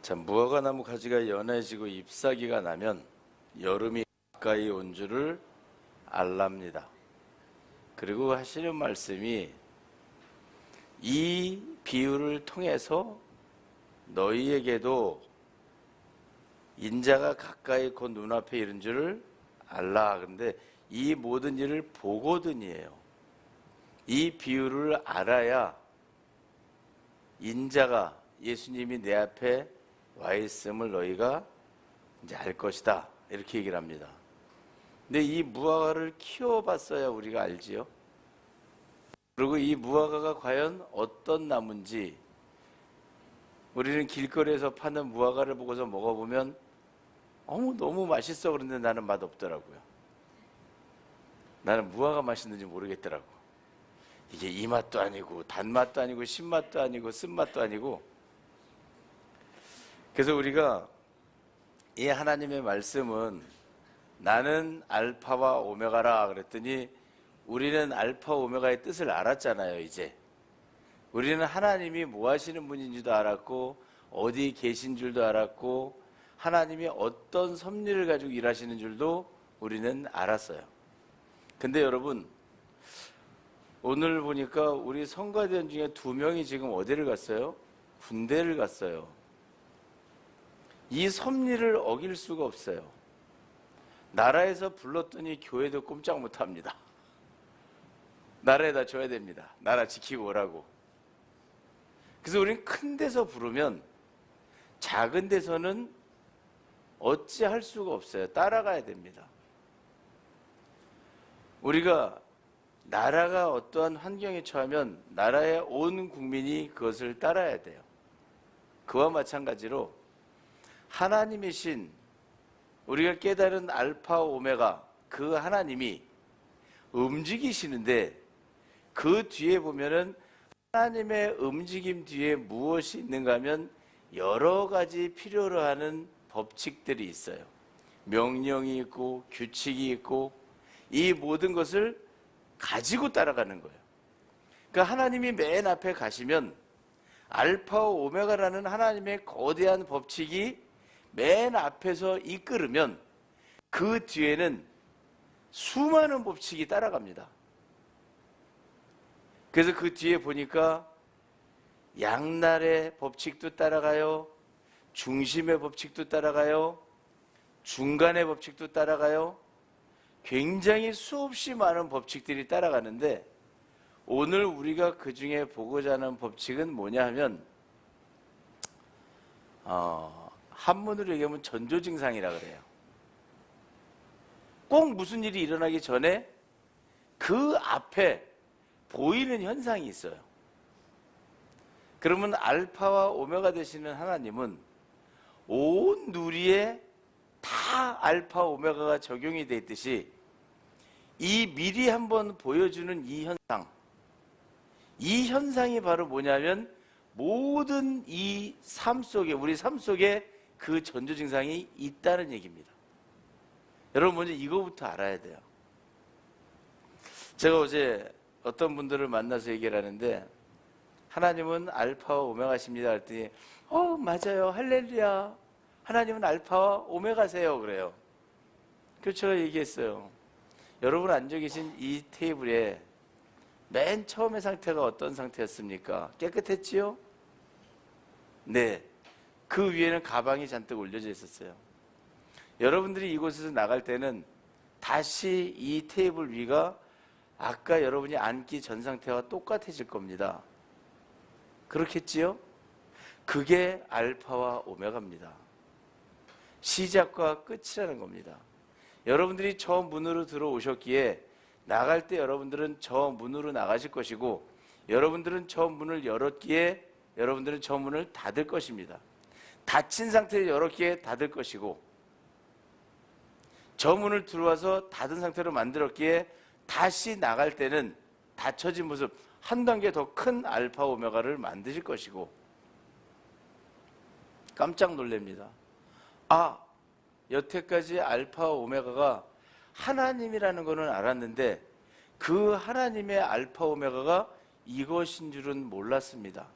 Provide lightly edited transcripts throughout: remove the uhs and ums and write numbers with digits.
자, 무화과나무 가지가 연해지고 잎사귀가 나면 여름이 가까이 온 줄을 알랍니다. 그리고 하시는 말씀이 이 비유를 통해서 너희에게도 인자가 가까이 곧 눈앞에 이른 줄을 알라. 근데 이 모든 일을 보거든이에요. 이 비유를 알아야 인자가 예수님이 내 앞에 와 있음을 너희가 이제 알 것이다. 이렇게 얘기를 합니다. 근데 이 무화과를 키워봤어야 우리가 알지요. 그리고 이 무화과가 과연 어떤 나무인지 우리는 길거리에서 파는 무화과를 보고서 먹어보면 너무 맛있어. 그런데 나는 맛없더라고요. 나는 무화과 맛있는지 모르겠더라고. 이게 이 맛도 아니고 단맛도 아니고 신맛도 아니고 쓴맛도 아니고. 그래서 우리가 이 하나님의 말씀은 나는 알파와 오메가라 그랬더니 우리는 알파 오메가의 뜻을 알았잖아요. 이제 우리는 하나님이 뭐 하시는 분인지도 알았고 어디 계신 줄도 알았고 하나님이 어떤 섭리를 가지고 일하시는 줄도 우리는 알았어요. 근데 여러분, 오늘 보니까 우리 성가대원 중에 2명이 지금 어디를 갔어요? 군대를 갔어요. 이 섭리를 어길 수가 없어요. 나라에서 불렀더니 교회도 꼼짝 못합니다. 나라에다 줘야 됩니다. 나라 지키고 오라고. 그래서 우리는 큰 데서 부르면 작은 데서는 어찌할 수가 없어요. 따라가야 됩니다. 우리가 나라가 어떠한 환경에 처하면 나라의 온 국민이 그것을 따라야 돼요. 그와 마찬가지로 하나님이신 우리가 깨달은 알파 오메가 그 하나님이 움직이시는데 그 뒤에 보면은 하나님의 움직임 뒤에 무엇이 있는가 하면 여러 가지 필요로 하는 법칙들이 있어요. 명령이 있고 규칙이 있고 이 모든 것을 가지고 따라가는 거예요. 그러니까 하나님이 맨 앞에 가시면 알파와 오메가라는 하나님의 거대한 법칙이 맨 앞에서 이끌으면 그 뒤에는 수많은 법칙이 따라갑니다. 그래서 그 뒤에 보니까 양날의 법칙도 따라가요. 중심의 법칙도 따라가요. 중간의 법칙도 따라가요. 굉장히 수없이 많은 법칙들이 따라가는데 오늘 우리가 그 중에 보고자 하는 법칙은 뭐냐 하면 한문으로 얘기하면 전조증상이라 그래요. 꼭 무슨 일이 일어나기 전에 그 앞에 보이는 현상이 있어요. 그러면 알파와 오메가 되시는 하나님은 온 누리에 다 알파 오메가가 적용이 돼 있듯이 이 미리 한번 보여주는 이 현상이 바로 뭐냐면 모든 이 삶 속에 우리 삶 속에 그 전조 증상이 있다는 얘기입니다. 여러분 먼저 이거부터 알아야 돼요. 제가 어제 어떤 분들을 만나서 얘기를 하는데 하나님은 알파와 오메가십니다 그랬더니 맞아요 할렐루야 하나님은 알파와 오메가세요 그래요. 그래서 제가 얘기했어요. 여러분 앉아 계신 이 테이블에 맨 처음의 상태가 어떤 상태였습니까? 깨끗했지요? 네. 그 위에는 가방이 잔뜩 올려져 있었어요. 여러분들이 이곳에서 나갈 때는 다시 이 테이블 위가 아까 여러분이 앉기 전 상태와 똑같아질 겁니다. 그렇겠지요? 그게 알파와 오메가입니다. 시작과 끝이라는 겁니다. 여러분들이 저 문으로 들어오셨기에 나갈 때 여러분들은 저 문으로 나가실 것이고 여러분들은 저 문을 열었기에 여러분들은 저 문을 닫을 것입니다. 닫힌 상태로 열었기에 닫을 것이고 저 문을 들어와서 닫은 상태로 만들었기에 다시 나갈 때는 닫혀진 모습 한 단계 더 큰 알파 오메가를 만드실 것이고 깜짝 놀랍니다. 여태까지 알파 오메가가 하나님이라는 것은 알았는데 그 하나님의 알파 오메가가 이것인 줄은 몰랐습니다.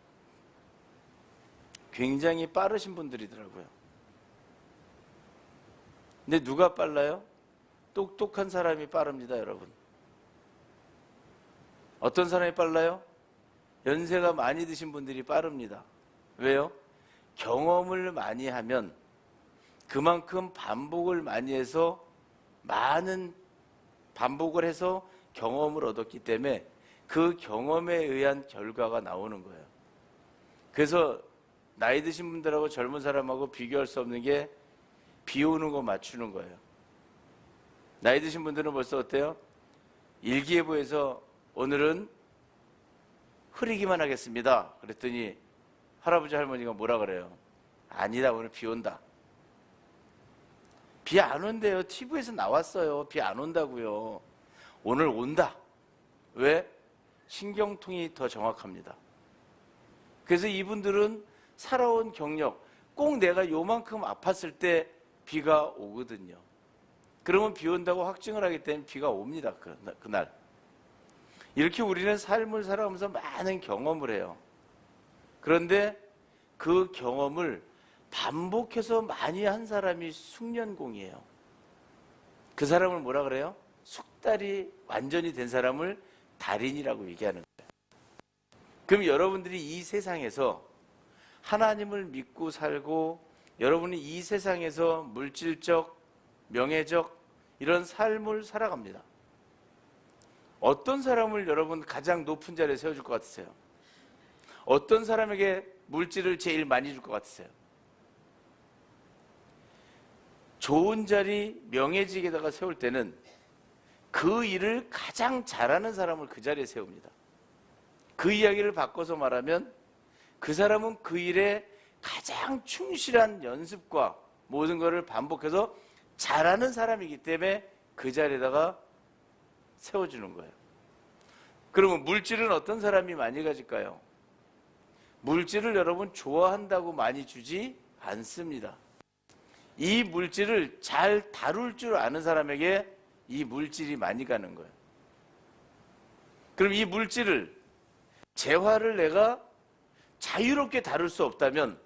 굉장히 빠르신 분들이더라고요. 근데 누가 빨라요? 똑똑한 사람이 빠릅니다, 여러분. 어떤 사람이 빨라요? 연세가 많이 드신 분들이 빠릅니다. 왜요? 경험을 많이 하면 그만큼 반복을 많이 해서 많은 반복을 해서 경험을 얻었기 때문에 그 경험에 의한 결과가 나오는 거예요. 그래서 나이 드신 분들하고 젊은 사람하고 비교할 수 없는 게 비 오는 거 맞추는 거예요. 나이 드신 분들은 벌써 어때요? 일기예보에서 오늘은 흐리기만 하겠습니다. 그랬더니 할아버지 할머니가 뭐라 그래요? 아니다, 오늘 비 온다. 비 안 온대요. TV에서 나왔어요. 비 안 온다고요. 오늘 온다. 왜? 신경통이 더 정확합니다. 그래서 이분들은 살아온 경력, 꼭 내가 요만큼 아팠을 때 비가 오거든요. 그러면 비 온다고 확증을 하기 때문에 비가 옵니다. 그날. 이렇게 우리는 삶을 살아가면서 많은 경험을 해요. 그런데 그 경험을 반복해서 많이 한 사람이 숙련공이에요. 그 사람을 뭐라 그래요? 숙달이 완전히 된 사람을 달인이라고 얘기하는 거예요. 그럼 여러분들이 이 세상에서 하나님을 믿고 살고 여러분이 이 세상에서 물질적, 명예적 이런 삶을 살아갑니다. 어떤 사람을 여러분 가장 높은 자리에 세워줄 것 같으세요? 어떤 사람에게 물질을 제일 많이 줄 것 같으세요? 좋은 자리, 명예직에다가 세울 때는 그 일을 가장 잘하는 사람을 그 자리에 세웁니다. 그 이야기를 바꿔서 말하면 그 사람은 그 일에 가장 충실한 연습과 모든 것을 반복해서 잘하는 사람이기 때문에 그 자리에다가 세워주는 거예요. 그러면 물질은 어떤 사람이 많이 가질까요? 물질을 여러분 좋아한다고 많이 주지 않습니다. 이 물질을 잘 다룰 줄 아는 사람에게 이 물질이 많이 가는 거예요. 그럼 이 물질을, 재화를 내가 자유롭게 다룰 수 없다면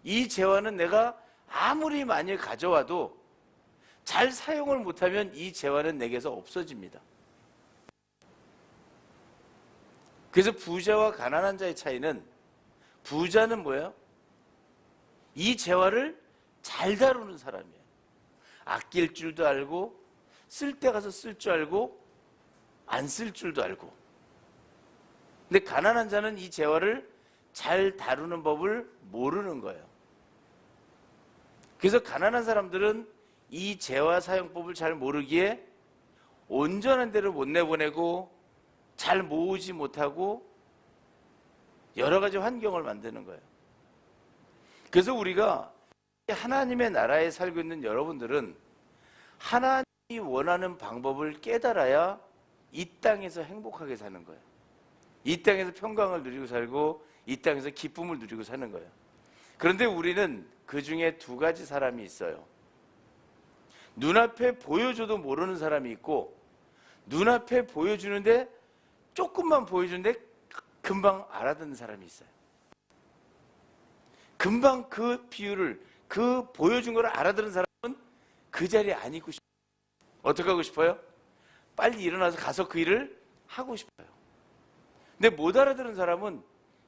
이 재화는 내가 아무리 많이 가져와도 잘 사용을 못하면 이 재화는 내게서 없어집니다. 그래서 부자와 가난한 자의 차이는, 부자는 뭐예요? 이 재화를 잘 다루는 사람이에요. 아낄 줄도 알고 쓸 때 가서 쓸 줄 알고 안 쓸 줄도 알고. 근데 가난한 자는 이 재화를 잘 다루는 법을 모르는 거예요. 그래서 가난한 사람들은 이 재화 사용법을 잘 모르기에 온전한 대로 못 내보내고 잘 모으지 못하고 여러 가지 환경을 만드는 거예요. 그래서 우리가 하나님의 나라에 살고 있는 여러분들은 하나님이 원하는 방법을 깨달아야 이 땅에서 행복하게 사는 거예요. 이 땅에서 평강을 누리고 살고 이 땅에서 기쁨을 누리고 사는 거예요. 그런데 우리는 그 중에 두 가지 사람이 있어요. 눈앞에 보여줘도 모르는 사람이 있고, 눈앞에 보여주는데 조금만 보여주는데 금방 알아듣는 사람이 있어요. 금방 그 비유를, 그 보여준 걸 알아듣는 사람은 그 자리에 안 있고 싶어요. 어떻게 하고 싶어요? 빨리 일어나서 가서 그 일을 하고 싶어요. 근데 못 알아듣는 사람은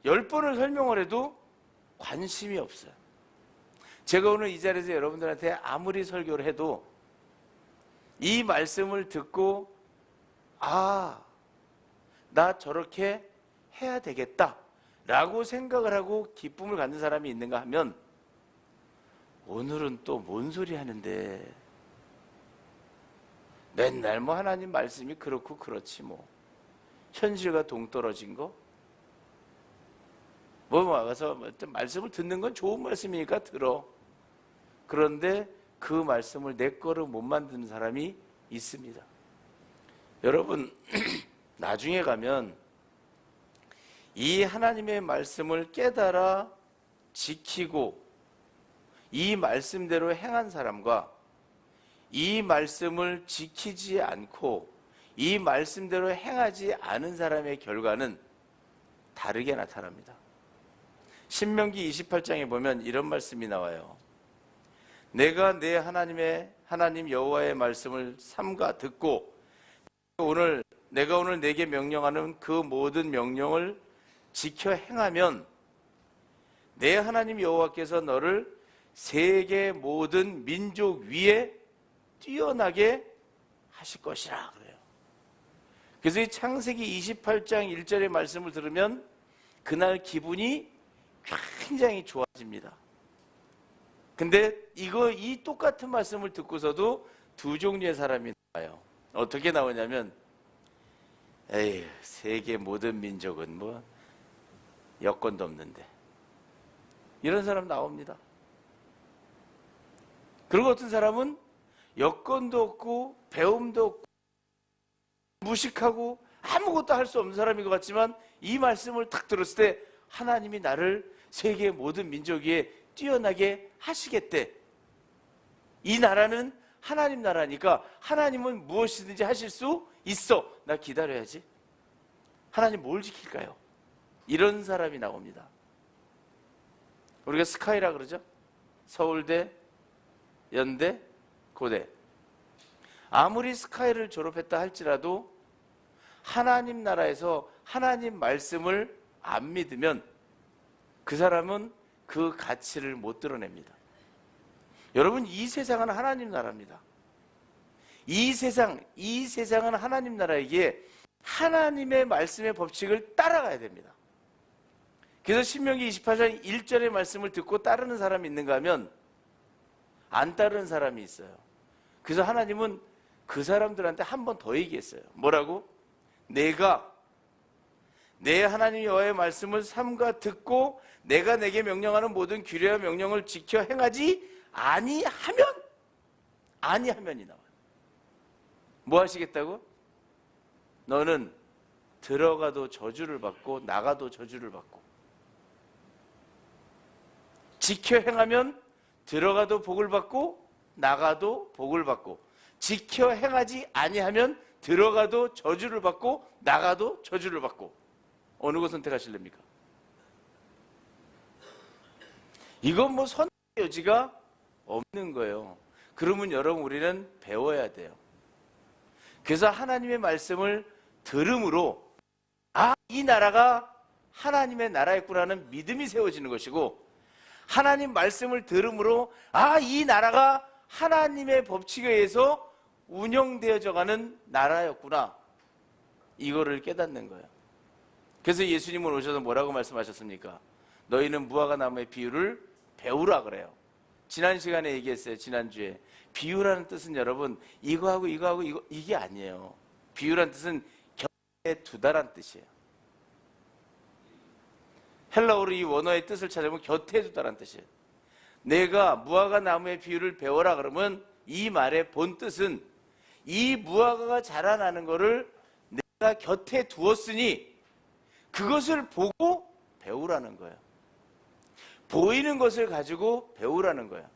10번을 설명을 해도 관심이 없어요. 제가 오늘 이 자리에서 여러분들한테 아무리 설교를 해도 이 말씀을 듣고 나 저렇게 해야 되겠다 라고 생각을 하고 기쁨을 갖는 사람이 있는가 하면, 오늘은 또 뭔 소리 하는데 맨날 뭐 하나님 말씀이 그렇고 그렇지 뭐 현실과 동떨어진 거 뭐 와서 말씀을 듣는 건 좋은 말씀이니까 들어. 그런데 그 말씀을 내 거로 못 만드는 사람이 있습니다. 여러분 나중에 가면 이 하나님의 말씀을 깨달아 지키고 이 말씀대로 행한 사람과 이 말씀을 지키지 않고 이 말씀대로 행하지 않은 사람의 결과는 다르게 나타납니다. 신명기 28장에 보면 이런 말씀이 나와요. 내가 내 하나님 여호와의 말씀을 삼가 듣고 내가 오늘 내게 명령하는 그 모든 명령을 지켜 행하면 내 하나님 여호와께서 너를 세계 모든 민족 위에 뛰어나게 하실 것이라 그래요. 그래서 이 창세기 28장 1절의 말씀을 들으면 그날 기분이 굉장히 좋아집니다. 근데 이 똑같은 말씀을 듣고서도 두 종류의 사람이 나와요. 어떻게 나오냐면, 에이, 세계 모든 민족은 뭐 여건도 없는데, 이런 사람 나옵니다. 그리고 어떤 사람은 여건도 없고 배움도 없고 무식하고 아무것도 할 수 없는 사람인 것 같지만 이 말씀을 딱 들었을 때 하나님이 나를 세계 모든 민족 위에 뛰어나게 하시겠대. 이 나라는 하나님 나라니까 하나님은 무엇이든지 하실 수 있어. 나 기다려야지. 하나님 뭘 지킬까요? 이런 사람이 나옵니다. 우리가 스카이라 그러죠? 서울대, 연대, 고대. 아무리 스카이를 졸업했다 할지라도 하나님 나라에서 하나님 말씀을 안 믿으면 그 사람은 그 가치를 못 드러냅니다. 여러분, 이 세상은 하나님 나라입니다. 이 세상은 하나님 나라이기에 하나님의 말씀의 법칙을 따라가야 됩니다. 그래서 신명기 28장 1절의 말씀을 듣고 따르는 사람이 있는가 하면 안 따르는 사람이 있어요. 그래서 하나님은 그 사람들한테 한 번 더 얘기했어요. 뭐라고? 내가 내 하나님 여호와의 말씀을 삼가 듣고 내가 내게 명령하는 모든 규례와 명령을 지켜 행하지 아니하면이 나와요. 뭐 하시겠다고? 너는 들어가도 저주를 받고 나가도 저주를 받고, 지켜 행하면 들어가도 복을 받고 나가도 복을 받고, 지켜 행하지 아니하면 들어가도 저주를 받고 나가도 저주를 받고. 어느 거 선택하실랍니까? 이건 뭐 선택의 여지가 없는 거예요. 그러면 여러분, 우리는 배워야 돼요. 그래서 하나님의 말씀을 들음으로 이 나라가 하나님의 나라였구나는 믿음이 세워지는 것이고, 하나님 말씀을 들음으로 이 나라가 하나님의 법칙에 의해서 운영되어져 가는 나라였구나, 이거를 깨닫는 거예요. 그래서 예수님은 오셔서 뭐라고 말씀하셨습니까? 너희는 무화과 나무의 비유를 배우라 그래요. 지난 시간에 얘기했어요. 지난주에. 비유라는 뜻은 여러분 이거하고 이게 아니에요. 비유라는 뜻은 곁에 두다란 뜻이에요. 헬라어로 이 원어의 뜻을 찾아보면 곁에 두다란 뜻이에요. 내가 무화과 나무의 비유를 배워라 그러면 이 말의 본 뜻은 이 무화과가 자라나는 것을 내가 곁에 두었으니 그것을 보고 배우라는 거예요. 보이는 것을 가지고 배우라는 거예요.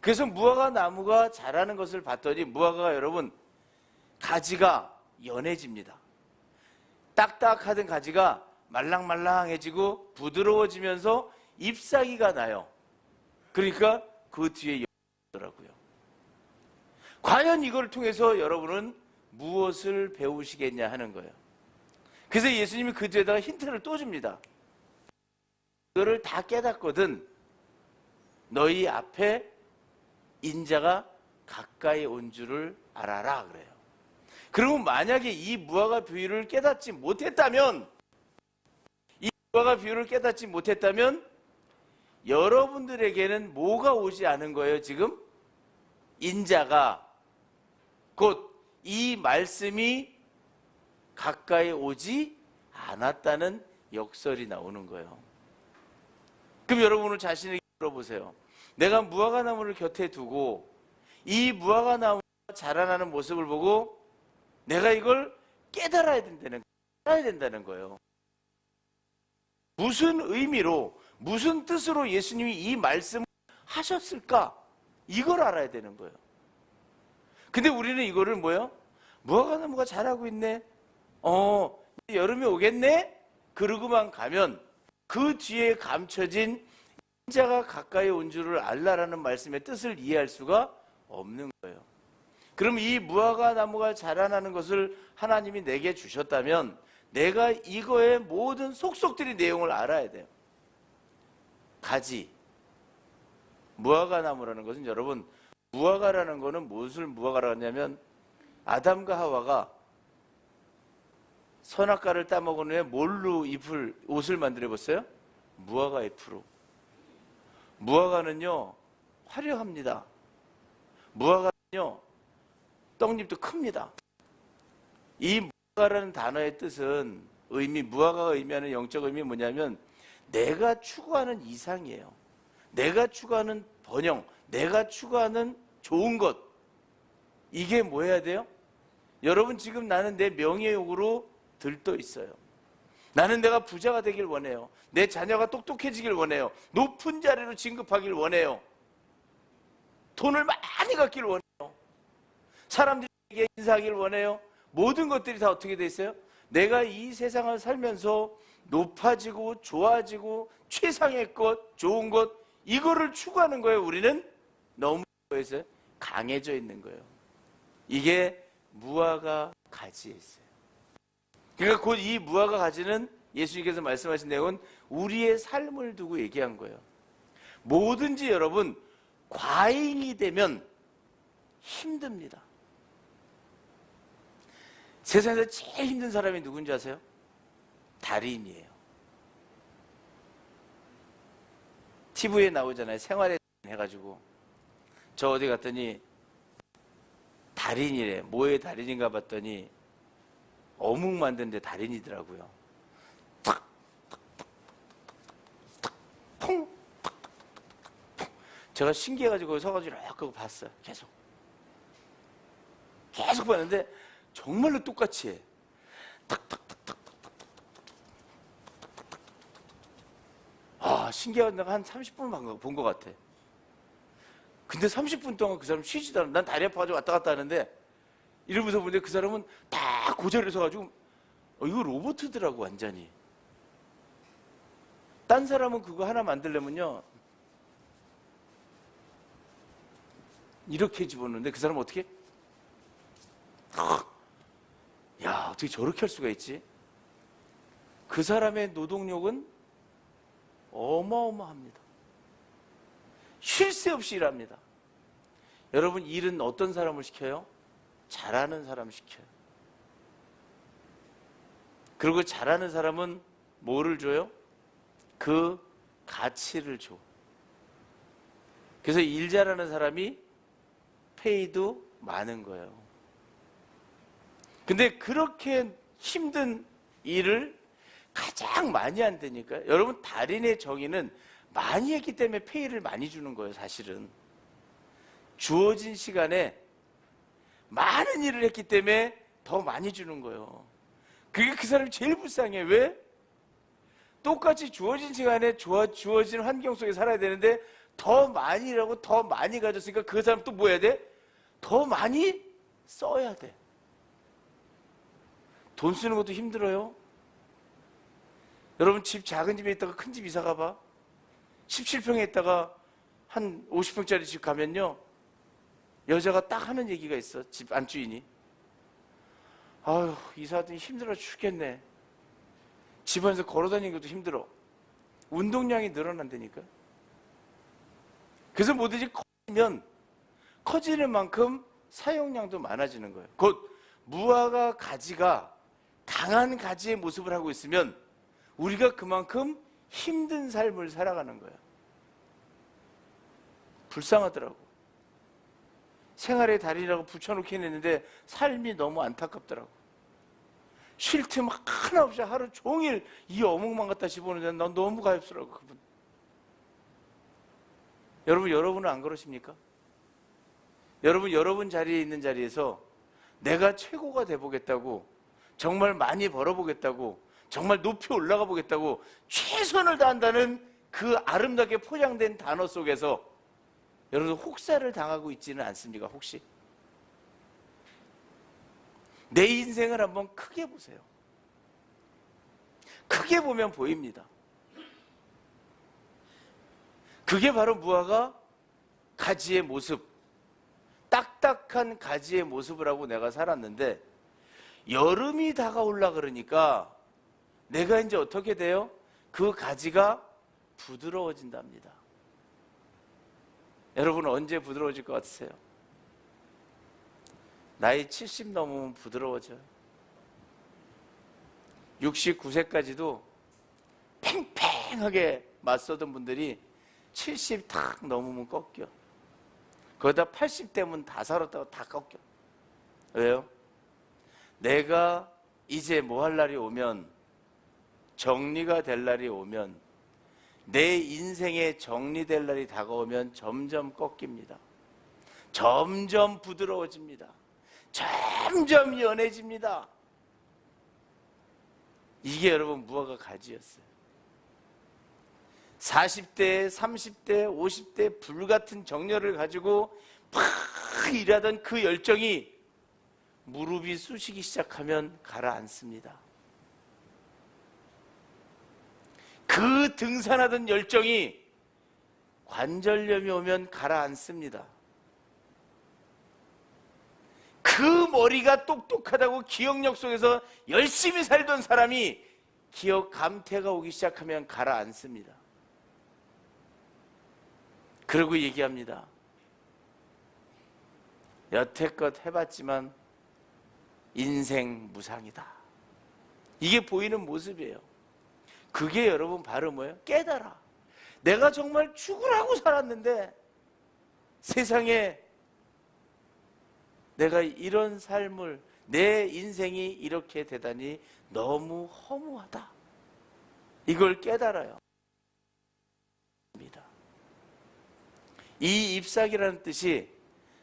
그래서 무화과 나무가 자라는 것을 봤더니 무화과가 여러분 가지가 연해집니다. 딱딱하던 가지가 말랑말랑해지고 부드러워지면서 잎사귀가 나요. 그러니까 그 뒤에 연해지더라고요. 과연 이걸 통해서 여러분은 무엇을 배우시겠냐 하는 거예요. 그래서 예수님이 그 뒤에다가 힌트를 또 줍니다. 이거를 다 깨닫거든 너희 앞에 인자가 가까이 온 줄을 알아라 그래요. 그리고 만약에 이 무화과 비유를 깨닫지 못했다면 여러분들에게는 뭐가 오지 않은 거예요? 지금 인자가 곧 이 말씀이 가까이 오지 않았다는 역설이 나오는 거예요. 그럼 여러분 오늘 자신에게 물어보세요. 내가 무화과 나무를 곁에 두고 이 무화과 나무가 자라나는 모습을 보고 내가 이걸 깨달아야 된다는 거예요. 무슨 의미로, 무슨 뜻으로 예수님이 이 말씀을 하셨을까? 이걸 알아야 되는 거예요. 근데 우리는 이거를 뭐예요? 무화과 나무가 자라고 있네. 여름이 오겠네? 그러고만 가면 그 뒤에 감춰진 인자가 가까이 온 줄을 알라라는 말씀의 뜻을 이해할 수가 없는 거예요. 그럼 이 무화과 나무가 자라나는 것을 하나님이 내게 주셨다면 내가 이거의 모든 속속들이 내용을 알아야 돼요. 가지, 무화과 나무라는 것은 여러분, 무화과라는 것은 무엇을 무화과라고 하냐면 아담과 하와가 선악과를 따먹은 후에 뭘로 옷을 만들어 봤어요? 무화과 잎으로. 무화과는요 화려합니다. 무화과는요 떡잎도 큽니다. 이 무화과라는 단어의 뜻은 무화과가 의미하는 영적 의미 뭐냐면 내가 추구하는 이상이에요. 내가 추구하는 번영, 내가 추구하는 좋은 것. 이게 뭐 해야 돼요? 여러분 지금 나는 내 명예욕으로 들떠 있어요. 나는 내가 부자가 되길 원해요. 내 자녀가 똑똑해지길 원해요. 높은 자리로 진급하길 원해요. 돈을 많이 갖길 원해요. 사람들에게 인사하길 원해요. 모든 것들이 다 어떻게 돼 있어요? 내가 이 세상을 살면서 높아지고 좋아지고 최상의 것, 좋은 것 이거를 추구하는 거예요. 우리는 너무 강해져 있는 거예요. 이게 무화과 가지에 있어요. 그러니까 곧 이 무화과 가지는 예수님께서 말씀하신 내용은 우리의 삶을 두고 얘기한 거예요. 뭐든지 여러분 과잉이 되면 힘듭니다. 세상에서 제일 힘든 사람이 누군지 아세요? 달인이에요. TV에 나오잖아요. 생활에 해가지고 저 어디 갔더니 달인이래. 뭐의 달인인가 봤더니 어묵 만드는데 달인이더라고요. 퐁! 제가 신기해가지고 서가지고 이렇게 봤어요. 계속 봤는데 정말로 똑같이 해. 신기하게 내가 한 30분 본 것 같아. 근데 30분 동안 그 사람 쉬지도 않아. 난 다리 아파가지고 왔다 갔다 하는데 이러면서 보는데 그 사람은 다 그 자리에 서가지고 이거 로봇이더라고 완전히. 딴 사람은 그거 하나 만들려면요 이렇게 집어넣는데 그 사람은 어떻게? 야 어떻게 저렇게 할 수가 있지? 그 사람의 노동력은 어마어마합니다. 쉴 새 없이 일합니다. 여러분 일은 어떤 사람을 시켜요? 잘하는 사람 시켜요. 그리고 잘하는 사람은 뭐를 줘요? 그 가치를 줘. 그래서 일 잘하는 사람이 페이도 많은 거예요. 근데 그렇게 힘든 일을 가장 많이 한다니까요. 여러분 달인의 정의는 많이 했기 때문에 페이를 많이 주는 거예요. 사실은 주어진 시간에 많은 일을 했기 때문에 더 많이 주는 거예요. 그게 그 사람이 제일 불쌍해. 왜? 똑같이 주어진 시간에 주어진 환경 속에 살아야 되는데 더 많이 일하고 더 많이 가졌으니까 그 사람 또 뭐 해야 돼? 더 많이 써야 돼. 돈 쓰는 것도 힘들어요. 여러분 집 작은 집에 있다가 큰 집 이사 가봐. 17평에 있다가 한 50평짜리 집 가면요 여자가 딱 하는 얘기가 있어. 집 안주인이 아유 이사하더니 힘들어 죽겠네. 집안에서 걸어다니는 것도 힘들어. 운동량이 늘어난다니까. 그래서 뭐든지 커지는 만큼 사용량도 많아지는 거예요. 곧 무화과 가지가 강한 가지의 모습을 하고 있으면 우리가 그만큼 힘든 삶을 살아가는 거예요. 불쌍하더라고. 생활의 달인이라고 붙여놓긴 했는데 삶이 너무 안타깝더라고. 쉴 틈 하나 없이 하루 종일 이 어묵만 갖다 집어넣는데 난 너무 가엾더라고 그분. 여러분은 안 그러십니까? 여러분 자리에 있는 자리에서 내가 최고가 돼보겠다고 정말 많이 벌어보겠다고 정말 높이 올라가 보겠다고 최선을 다한다는 그 아름답게 포장된 단어 속에서 여러분 혹사를 당하고 있지는 않습니까? 혹시? 내 인생을 한번 크게 보세요. 크게 보면 보입니다. 그게 바로 무화과 가지의 모습, 딱딱한 가지의 모습을 하고 내가 살았는데, 여름이 다가올라 그러니까 내가 이제 어떻게 돼요? 그 가지가 부드러워진답니다. 여러분 언제 부드러워질 것 같으세요? 나이 70 넘으면 부드러워져요. 69세까지도 팽팽하게 맞서던 분들이 70 탁 넘으면 꺾여. 거기다 80 되면 다 살았다고 다 꺾여. 왜요? 내가 이제 뭐 할 날이 오면, 정리가 될 날이 오면, 내 인생의 정리될 날이 다가오면 점점 꺾입니다. 점점 부드러워집니다. 점점 연해집니다. 이게 여러분 무화과 가지였어요. 40대, 30대, 50대 불같은 정열을 가지고 막 일하던 그 열정이 무릎이 쑤시기 시작하면 가라앉습니다. 그 등산하던 열정이 관절염이 오면 가라앉습니다. 그 머리가 똑똑하다고 기억력 속에서 열심히 살던 사람이 기억 감퇴가 오기 시작하면 가라앉습니다. 그러고 얘기합니다. 여태껏 해봤지만 인생 무상이다. 이게 보이는 모습이에요. 그게 여러분 바로 뭐예요? 깨달아. 내가 정말 죽으라고 살았는데 세상에 내가 이런 삶을, 내 인생이 이렇게 되다니 너무 허무하다. 이걸 깨달아요. 이 잎사귀라는 뜻이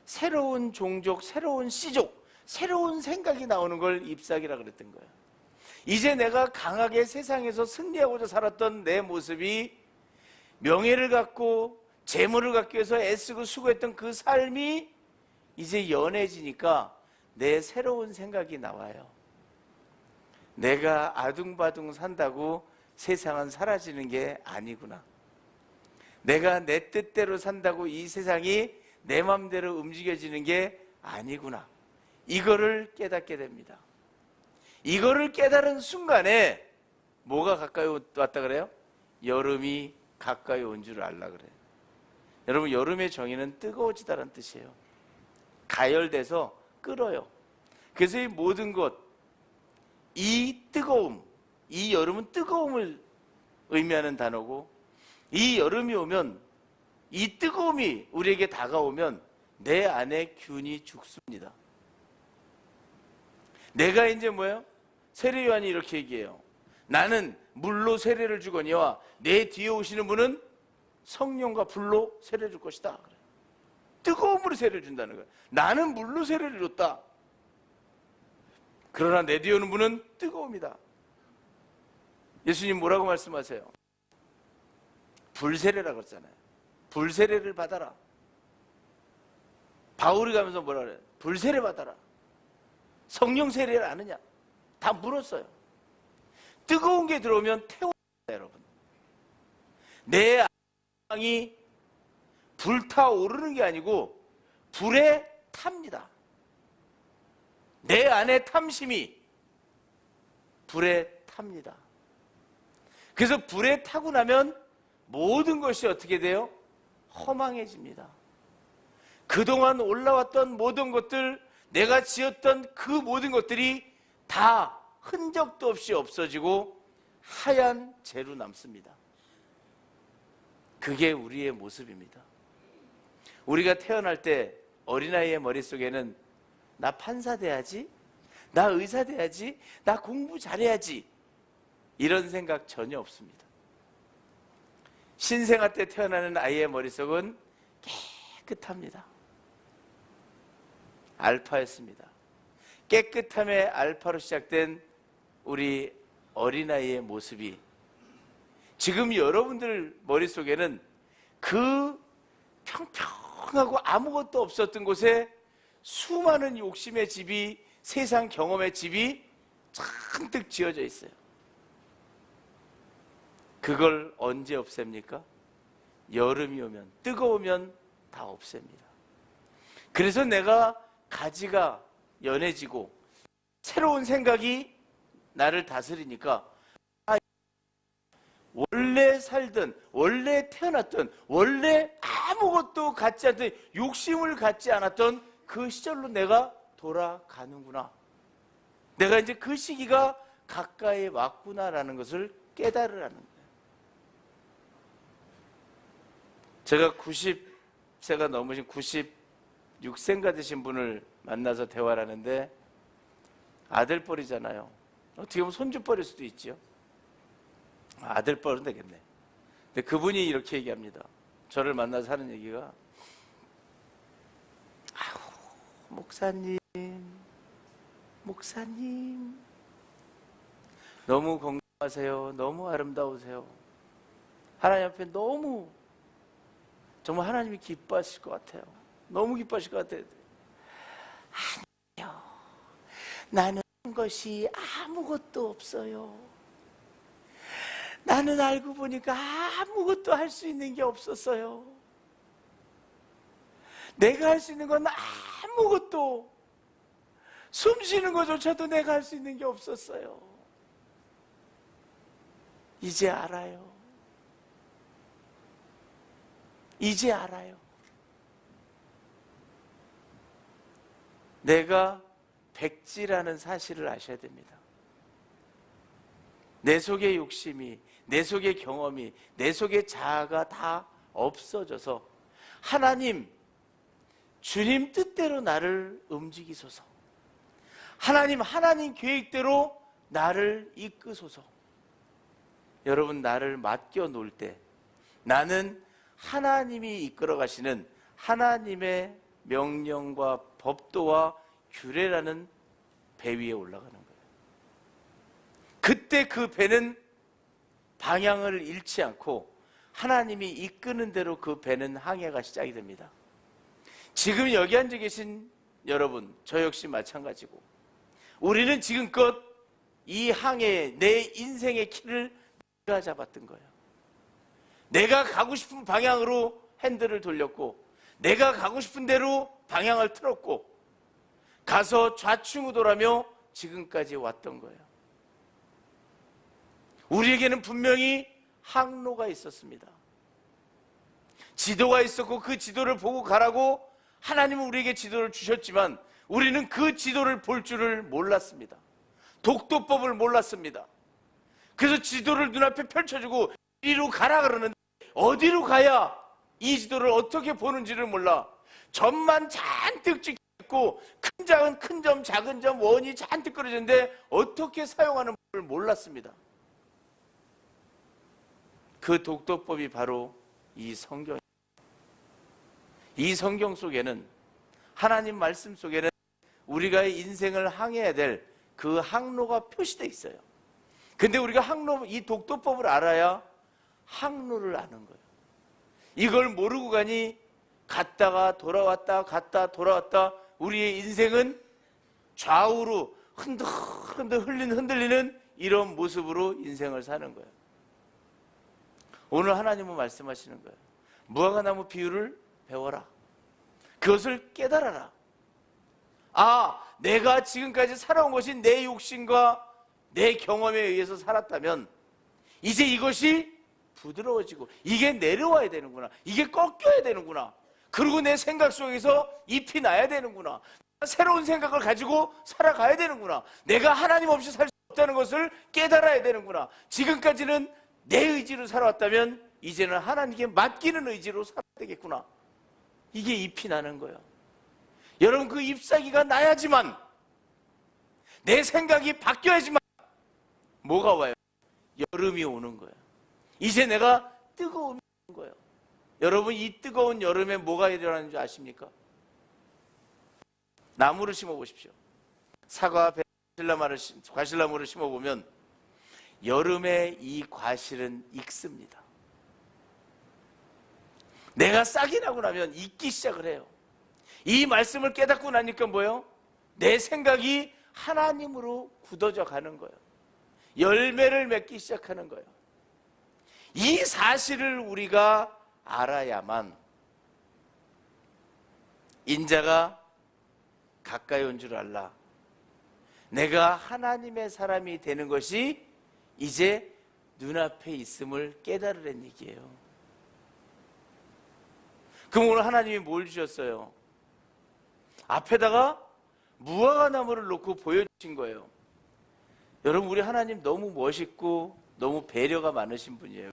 새로운 종족, 새로운 씨족, 새로운 생각이 나오는 걸 잎사귀라 그랬던 거예요. 이제 내가 강하게 세상에서 승리하고자 살았던 내 모습이, 명예를 갖고 재물을 갖기 위해서 애쓰고 수고했던 그 삶이 이제 연해지니까 내 새로운 생각이 나와요. 내가 아둥바둥 산다고 세상은 사라지는 게 아니구나. 내가 내 뜻대로 산다고 이 세상이 내 맘대로 움직여지는 게 아니구나. 이거를 깨닫게 됩니다. 이거를 깨달은 순간에 뭐가 가까이 왔다 그래요? 여름이 가까이 온 줄 알라 그래요. 여러분, 여름의 정의는 뜨거워지다라는 뜻이에요. 가열돼서 끓어요. 그래서 이 모든 것, 이 뜨거움, 이 여름은 뜨거움을 의미하는 단어고, 이 여름이 오면, 이 뜨거움이 우리에게 다가오면 내 안에 균이 죽습니다. 내가 이제 뭐예요? 세례요한이 이렇게 얘기해요. 나는 물로 세례를 주거니와 내 뒤에 오시는 분은 성령과 불로 세례를 줄 것이다. 뜨거움으로 세례를 준다는 거예요. 나는 물로 세례를 줬다. 그러나 내 뒤에 오는 분은 뜨거움이다. 예수님 뭐라고 말씀하세요? 불세례라고 그랬잖아요. 불세례를 받아라. 바울이 가면서 뭐라 그래요? 불세례 받아라. 성령 세례를 아느냐? 다 물었어요. 뜨거운 게 들어오면 태워요, 여러분. 내 안이 불타오르는 게 아니고 불에 탑니다. 내 안에 탐심이 불에 탑니다. 그래서 불에 타고 나면 모든 것이 어떻게 돼요? 허망해집니다. 그동안 올라왔던 모든 것들, 내가 지었던 그 모든 것들이 다 흔적도 없이 없어지고 하얀 재로 남습니다. 그게 우리의 모습입니다. 우리가 태어날 때 어린아이의 머릿속에는 나 판사 돼야지, 나 의사 돼야지, 나 공부 잘해야지, 이런 생각 전혀 없습니다. 신생아 때 태어나는 아이의 머릿속은 깨끗합니다. 알파였습니다. 깨끗함의 알파로 시작된 우리 어린아이의 모습이 지금 여러분들 머릿속에는 그 평평하고 아무것도 없었던 곳에 수많은 욕심의 집이, 세상 경험의 집이 잔뜩 지어져 있어요. 그걸 언제 없앱니까? 여름이 오면, 뜨거우면 다 없앱니다. 그래서 내가 가지가 연해지고 새로운 생각이 나를 다스리니까 원래 살던, 원래 태어났던, 원래 아무것도 갖지 않던, 욕심을 갖지 않았던 그 시절로 내가 돌아가는구나. 내가 이제 그 시기가 가까이 왔구나라는 것을 깨달으라는 거예요. 제가 90세가 넘으신 96세인가 되신 분을 만나서 대화를 하는데 아들뻘이잖아요. 어떻게 보면 손주뻘일 수도 있죠. 아들뻘은 되겠네. 근데 그분이 이렇게 얘기합니다. 저를 만나서 하는 얘기가, 목사님 너무 건강하세요. 너무 아름다우세요. 하나님 앞에 너무 정말 하나님이 기뻐하실 것 같아요. 너무 기뻐하실 것 같아요. 아니요, 나는 한 것이 아무것도 없어요. 나는 알고 보니까 아무것도 할 수 있는 게 없었어요. 내가 할 수 있는 건 아무것도, 숨 쉬는 것조차도 내가 할 수 있는 게 없었어요. 이제 알아요. 이제 알아요. 내가 백지라는 사실을 아셔야 됩니다. 내 속의 욕심이, 내 속의 경험이, 내 속의 자아가 다 없어져서 하나님, 주님 뜻대로 나를 움직이소서. 하나님 계획대로 나를 이끄소서. 여러분, 나를 맡겨 놓을 때 나는 하나님이 이끌어 가시는 하나님의 명령과 법도와 규례라는 배 위에 올라가는 거예요. 그때 그 배는 방향을 잃지 않고 하나님이 이끄는 대로 그 배는 항해가 시작이 됩니다. 지금 여기 앉아 계신 여러분, 저 역시 마찬가지고, 우리는 지금껏 이 항해에 내 인생의 키를 내가 잡았던 거예요. 내가 가고 싶은 방향으로 핸들을 돌렸고, 내가 가고 싶은 대로 방향을 틀었고, 가서 좌충우돌하며 지금까지 왔던 거예요. 우리에게는 분명히 항로가 있었습니다. 지도가 있었고 그 지도를 보고 가라고 하나님은 우리에게 지도를 주셨지만 우리는 그 지도를 볼 줄을 몰랐습니다. 독도법을 몰랐습니다. 그래서 지도를 눈앞에 펼쳐주고 이리로 가라 그러는데 어디로 가야 이 지도를 어떻게 보는지를 몰라. 점만 잔뜩 찍고 큰 점, 작은 점, 원이 잔뜩 그려졌는데 어떻게 사용하는 법을 몰랐습니다. 그 독도법이 바로 이 성경입니다. 이 성경 속에는, 하나님 말씀 속에는 우리가 인생을 항해해야 될 그 항로가 표시되어 있어요. 근데 우리가 이 독도법을 알아야 항로를 아는 거예요. 이걸 모르고 가니 갔다가 돌아왔다 갔다 돌아왔다 우리의 인생은 좌우로 흔들리는 이런 모습으로 인생을 사는 거예요. 오늘 하나님은 말씀하시는 거예요. 무화과나무 비유를 배워라. 그것을 깨달아라. 내가 지금까지 살아온 것이 내 욕심과 내 경험에 의해서 살았다면 이제 이것이 부드러워지고 이게 내려와야 되는구나. 이게 꺾여야 되는구나. 그리고 내 생각 속에서 잎이 나야 되는구나. 새로운 생각을 가지고 살아가야 되는구나. 내가 하나님 없이 살 수 없다는 것을 깨달아야 되는구나. 지금까지는 내 의지로 살아왔다면 이제는 하나님께 맡기는 의지로 살아야 되겠구나. 이게 잎이 나는 거예요. 여러분, 그 잎사귀가 나야지만, 내 생각이 바뀌어야지만 뭐가 와요? 여름이 오는 거예요. 이제 내가 뜨거움이 오는 거예요. 여러분, 이 뜨거운 여름에 뭐가 일어나는 줄 아십니까? 나무를 심어보십시오. 사과, 배, 과실나무를 심어보면 여름에 이 과실은 익습니다. 내가 싹이 나고 나면 익기 시작을 해요. 이 말씀을 깨닫고 나니까 뭐예요? 내 생각이 하나님으로 굳어져 가는 거예요. 열매를 맺기 시작하는 거예요. 이 사실을 우리가 알아야만 인자가 가까이 온 줄 알라. 내가 하나님의 사람이 되는 것이 이제 눈앞에 있음을 깨달으란 얘기예요. 그럼 오늘 하나님이 뭘 주셨어요? 앞에다가 무화과나무를 놓고 보여주신 거예요. 여러분, 우리 하나님 너무 멋있고 너무 배려가 많으신 분이에요.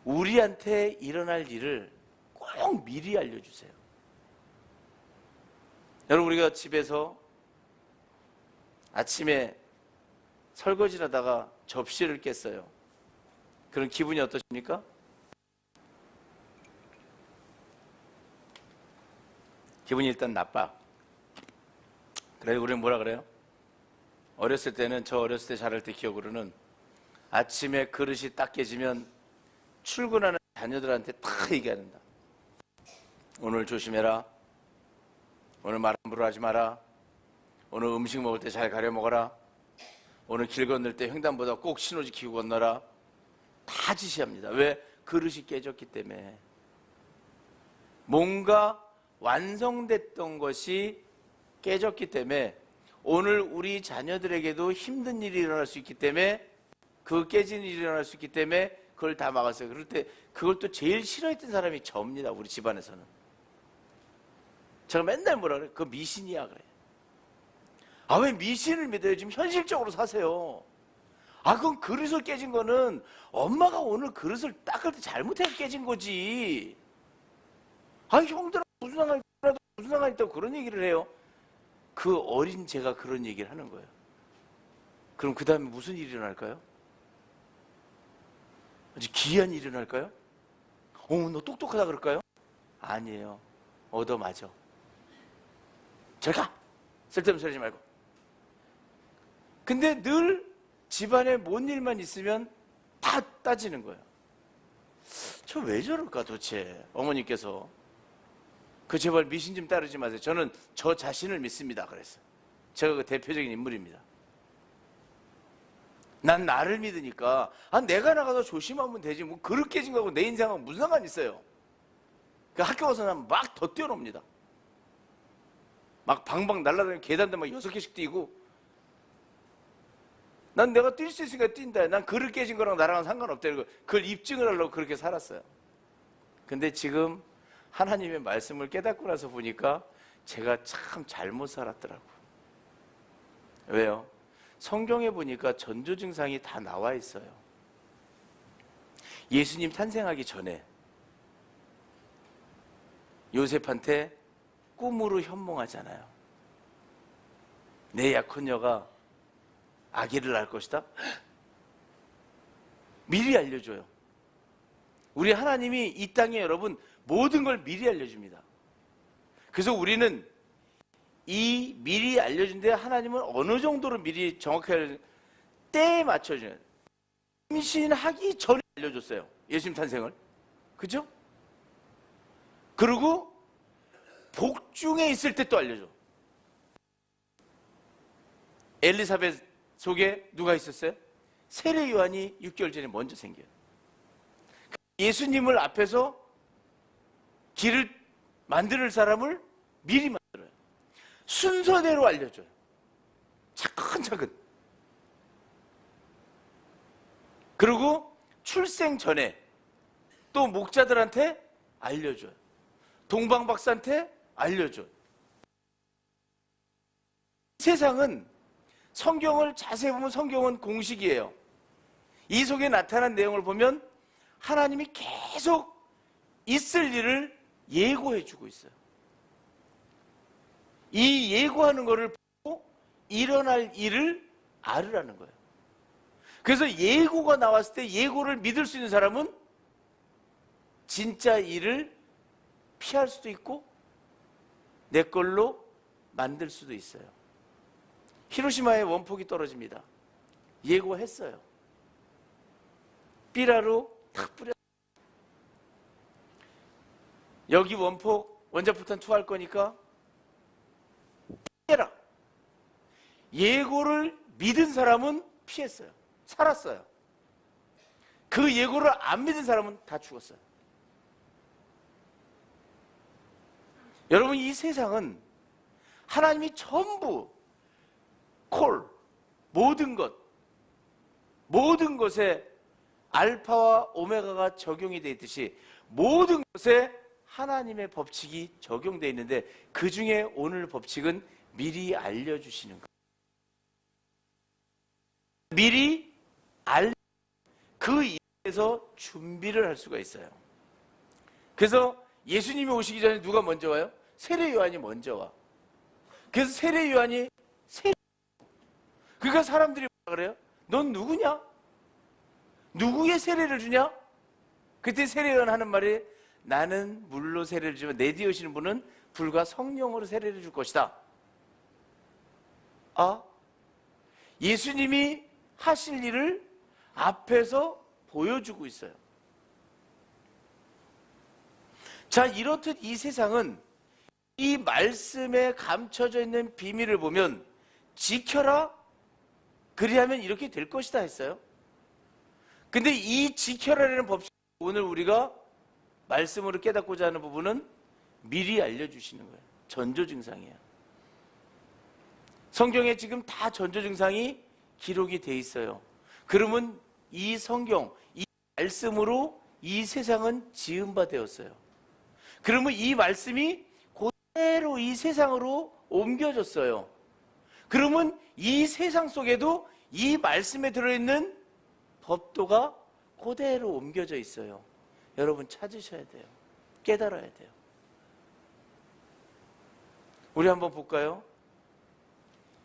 우리한테 일어날 일을 꼭 미리 알려주세요. 여러분, 우리가 집에서 아침에 설거지를 하다가 접시를 깼어요. 그런 기분이 어떠십니까? 기분이 일단 나빠. 그래서 우리는 뭐라 그래요? 어렸을 때는, 저 어렸을 때 자랄 때 기억으로는 아침에 그릇이 딱 깨지면 출근하는 자녀들한테 다 얘기한다. 오늘 조심해라. 오늘 말 함부로 하지 마라. 오늘 음식 먹을 때 잘 가려 먹어라. 오늘 길 건널 때 횡단보다 꼭 신호 지키고 건너라. 다 지시합니다. 왜? 그릇이 깨졌기 때문에. 뭔가 완성됐던 것이 깨졌기 때문에 오늘 우리 자녀들에게도 힘든 일이 일어날 수 있기 때문에, 그 깨진 일이 일어날 수 있기 때문에 그걸 다 막았어요. 그럴 때 그걸 또 제일 싫어했던 사람이 저입니다. 우리 집안에서는. 제가 맨날 뭐라 그래요? 그거 미신이야 그래. 아, 왜 미신을 믿어요? 지금 현실적으로 사세요. 아, 그건 그릇을 깨진 거는 엄마가 오늘 그릇을 닦을 때 잘못해서 깨진 거지. 아, 형들아 무슨 상관이 있다고 그런 얘기를 해요. 그 어린 제가 그런 얘기를 하는 거예요. 그럼 그 다음에 무슨 일이 일어날까요? 아주 기이한 일이 일어날까요? 너 똑똑하다 그럴까요? 아니에요. 얻어맞아. 잘 가! 쓸데없는 소리 하지 말고. 근데 늘 집안에 뭔 일만 있으면 다 따지는 거예요. 저 왜 저럴까 도대체? 어머니께서 그 제발 미신 좀 따르지 마세요. 저는 저 자신을 믿습니다. 그랬어요. 제가 그 대표적인 인물입니다. 난 나를 믿으니까, 내가 나가서 조심하면 되지. 뭐 그릇 깨진 거하고 내 인생하고 무슨 상관이 있어요? 그 학교 가서 난 막 더 뛰어놉니다. 막 방방 날아다니는 계단도 막 6개씩 뛰고. 난 내가 뛸 수 있으니까 뛴다. 난 그릇 깨진 거랑 나랑은 상관없다. 그걸 입증을 하려고 그렇게 살았어요. 근데 지금 하나님의 말씀을 깨닫고 나서 보니까 제가 참 잘못 살았더라고요. 왜요? 성경에 보니까 전조 증상이 다 나와 있어요. 예수님 탄생하기 전에 요셉한테 꿈으로 현몽하잖아요. 내 약혼녀가 아기를 낳을 것이다. 미리 알려줘요. 우리 하나님이 이 땅에 여러분 모든 걸 미리 알려줍니다. 그래서 우리는 이 미리 알려준데 하나님은 어느 정도로 미리 정확하게 알려준, 때에 맞춰줘요. 임신하기 전에 알려줬어요. 예수님 탄생을. 그죠? 그리고 복중에 있을 때 또 알려줘. 엘리사벳 속에 누가 있었어요? 세례 요한이 6개월 전에 먼저 생겨요. 예수님을 앞에서 길을 만들 사람을 미리 만들어요. 순서대로 알려줘요. 차근차근. 그리고 출생 전에 또 목자들한테 알려줘요. 동방박사한테 알려줘요. 세상은 성경을 자세히 보면 성경은 공식이에요. 이 속에 나타난 내용을 보면 하나님이 계속 있을 일을 예고해 주고 있어요. 이 예고하는 것을 보고 일어날 일을 알으라는 거예요. 그래서 예고가 나왔을 때 예고를 믿을 수 있는 사람은 진짜 일을 피할 수도 있고 내 걸로 만들 수도 있어요. 히로시마에 원폭이 떨어집니다. 예고했어요. 삐라로 탁 뿌려. 여기 원폭 원자폭탄 투하할 거니까 피해라. 예고를 믿은 사람은 피했어요. 살았어요. 그 예고를 안 믿은 사람은 다 죽었어요. 여러분, 이 세상은 하나님이 전부 모든 것에 알파와 오메가가 적용이 되어 있듯이 모든 것에 하나님의 법칙이 적용되어 있는데, 그 중에 오늘 법칙은 미리 알려주시는 거예요. 미리 그 이유에서 준비를 할 수가 있어요. 그래서 예수님이 오시기 전에 누가 먼저 와요? 세례 요한이 먼저 와. 그래서 세례 요한이 그러니까 사람들이 뭐라 그래요? 넌 누구냐? 누구의 세례를 주냐? 그때 세례 요한 하는 말이, 나는 물로 세례를 주면 내 뒤에 오시는 분은 불과 성령으로 세례를 줄 것이다. 예수님이 하실 일을 앞에서 보여주고 있어요. 자, 이렇듯 이 세상은 이 말씀에 감춰져 있는 비밀을 보면 지켜라, 그리하면 이렇게 될 것이다 했어요. 근데 이 지켜라라는 법칙, 오늘 우리가 말씀으로 깨닫고자 하는 부분은 미리 알려주시는 거예요. 전조증상이에요. 성경에 지금 다 전조증상이 기록이 돼 있어요. 그러면 이 성경, 이 말씀으로 이 세상은 지은 바 되었어요. 그러면 이 말씀이 그대로 이 세상으로 옮겨졌어요. 그러면 이 세상 속에도 이 말씀에 들어있는 법도가 그대로 옮겨져 있어요. 여러분, 찾으셔야 돼요. 깨달아야 돼요. 우리 한번 볼까요?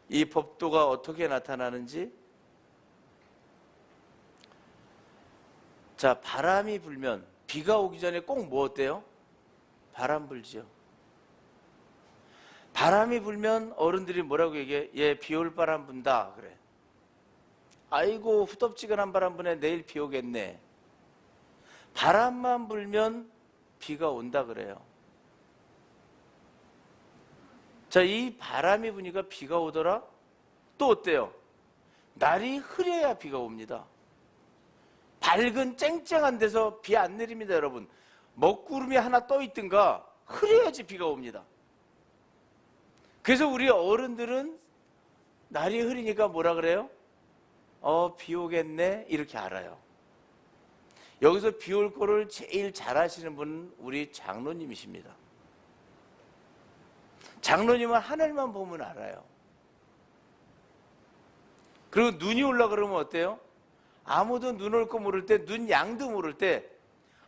이 법도가 어떻게 나타나는지. 자, 바람이 불면, 비가 오기 전에 꼭 뭐 어때요? 바람 불지요. 바람이 불면 어른들이 뭐라고 얘기해? 얘 비 올 바람 분다 그래. 아이고, 후덥지근한 바람 부네, 내일 비 오겠네. 바람만 불면 비가 온다 그래요. 자, 이 바람이 부니까 비가 오더라? 또 어때요? 날이 흐려야 비가 옵니다. 밝은 쨍쨍한 데서 비 안 내립니다, 여러분. 먹구름이 하나 떠 있든가 흐려야지 비가 옵니다. 그래서 우리 어른들은 날이 흐리니까 뭐라 그래요? 비 오겠네, 이렇게 알아요. 여기서 비 올 거를 제일 잘 아시는 분은 우리 장로님이십니다. 장로님은 하늘만 보면 알아요. 그리고 눈이 올라 그러면 어때요? 아무도 눈 올 거 모를 때, 눈 양도 모를 때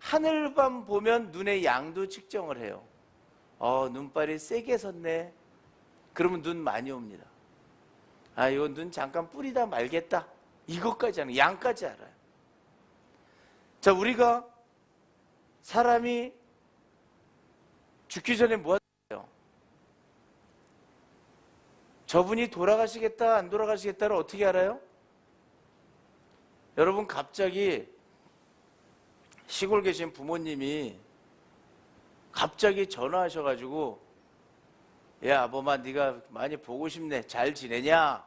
하늘만 보면 눈의 양도 측정을 해요. 눈발이 세게 섰네. 그러면 눈 많이 옵니다. 이건 눈 잠깐 뿌리다 말겠다. 이것까지 하는, 양까지 알아요. 자, 우리가 사람이 죽기 전에 뭐 하세요? 저분이 돌아가시겠다, 안 돌아가시겠다를 어떻게 알아요? 여러분, 갑자기 시골 계신 부모님이 갑자기 전화하셔가지고, 야, 아범아, 네가 많이 보고 싶네. 잘 지내냐?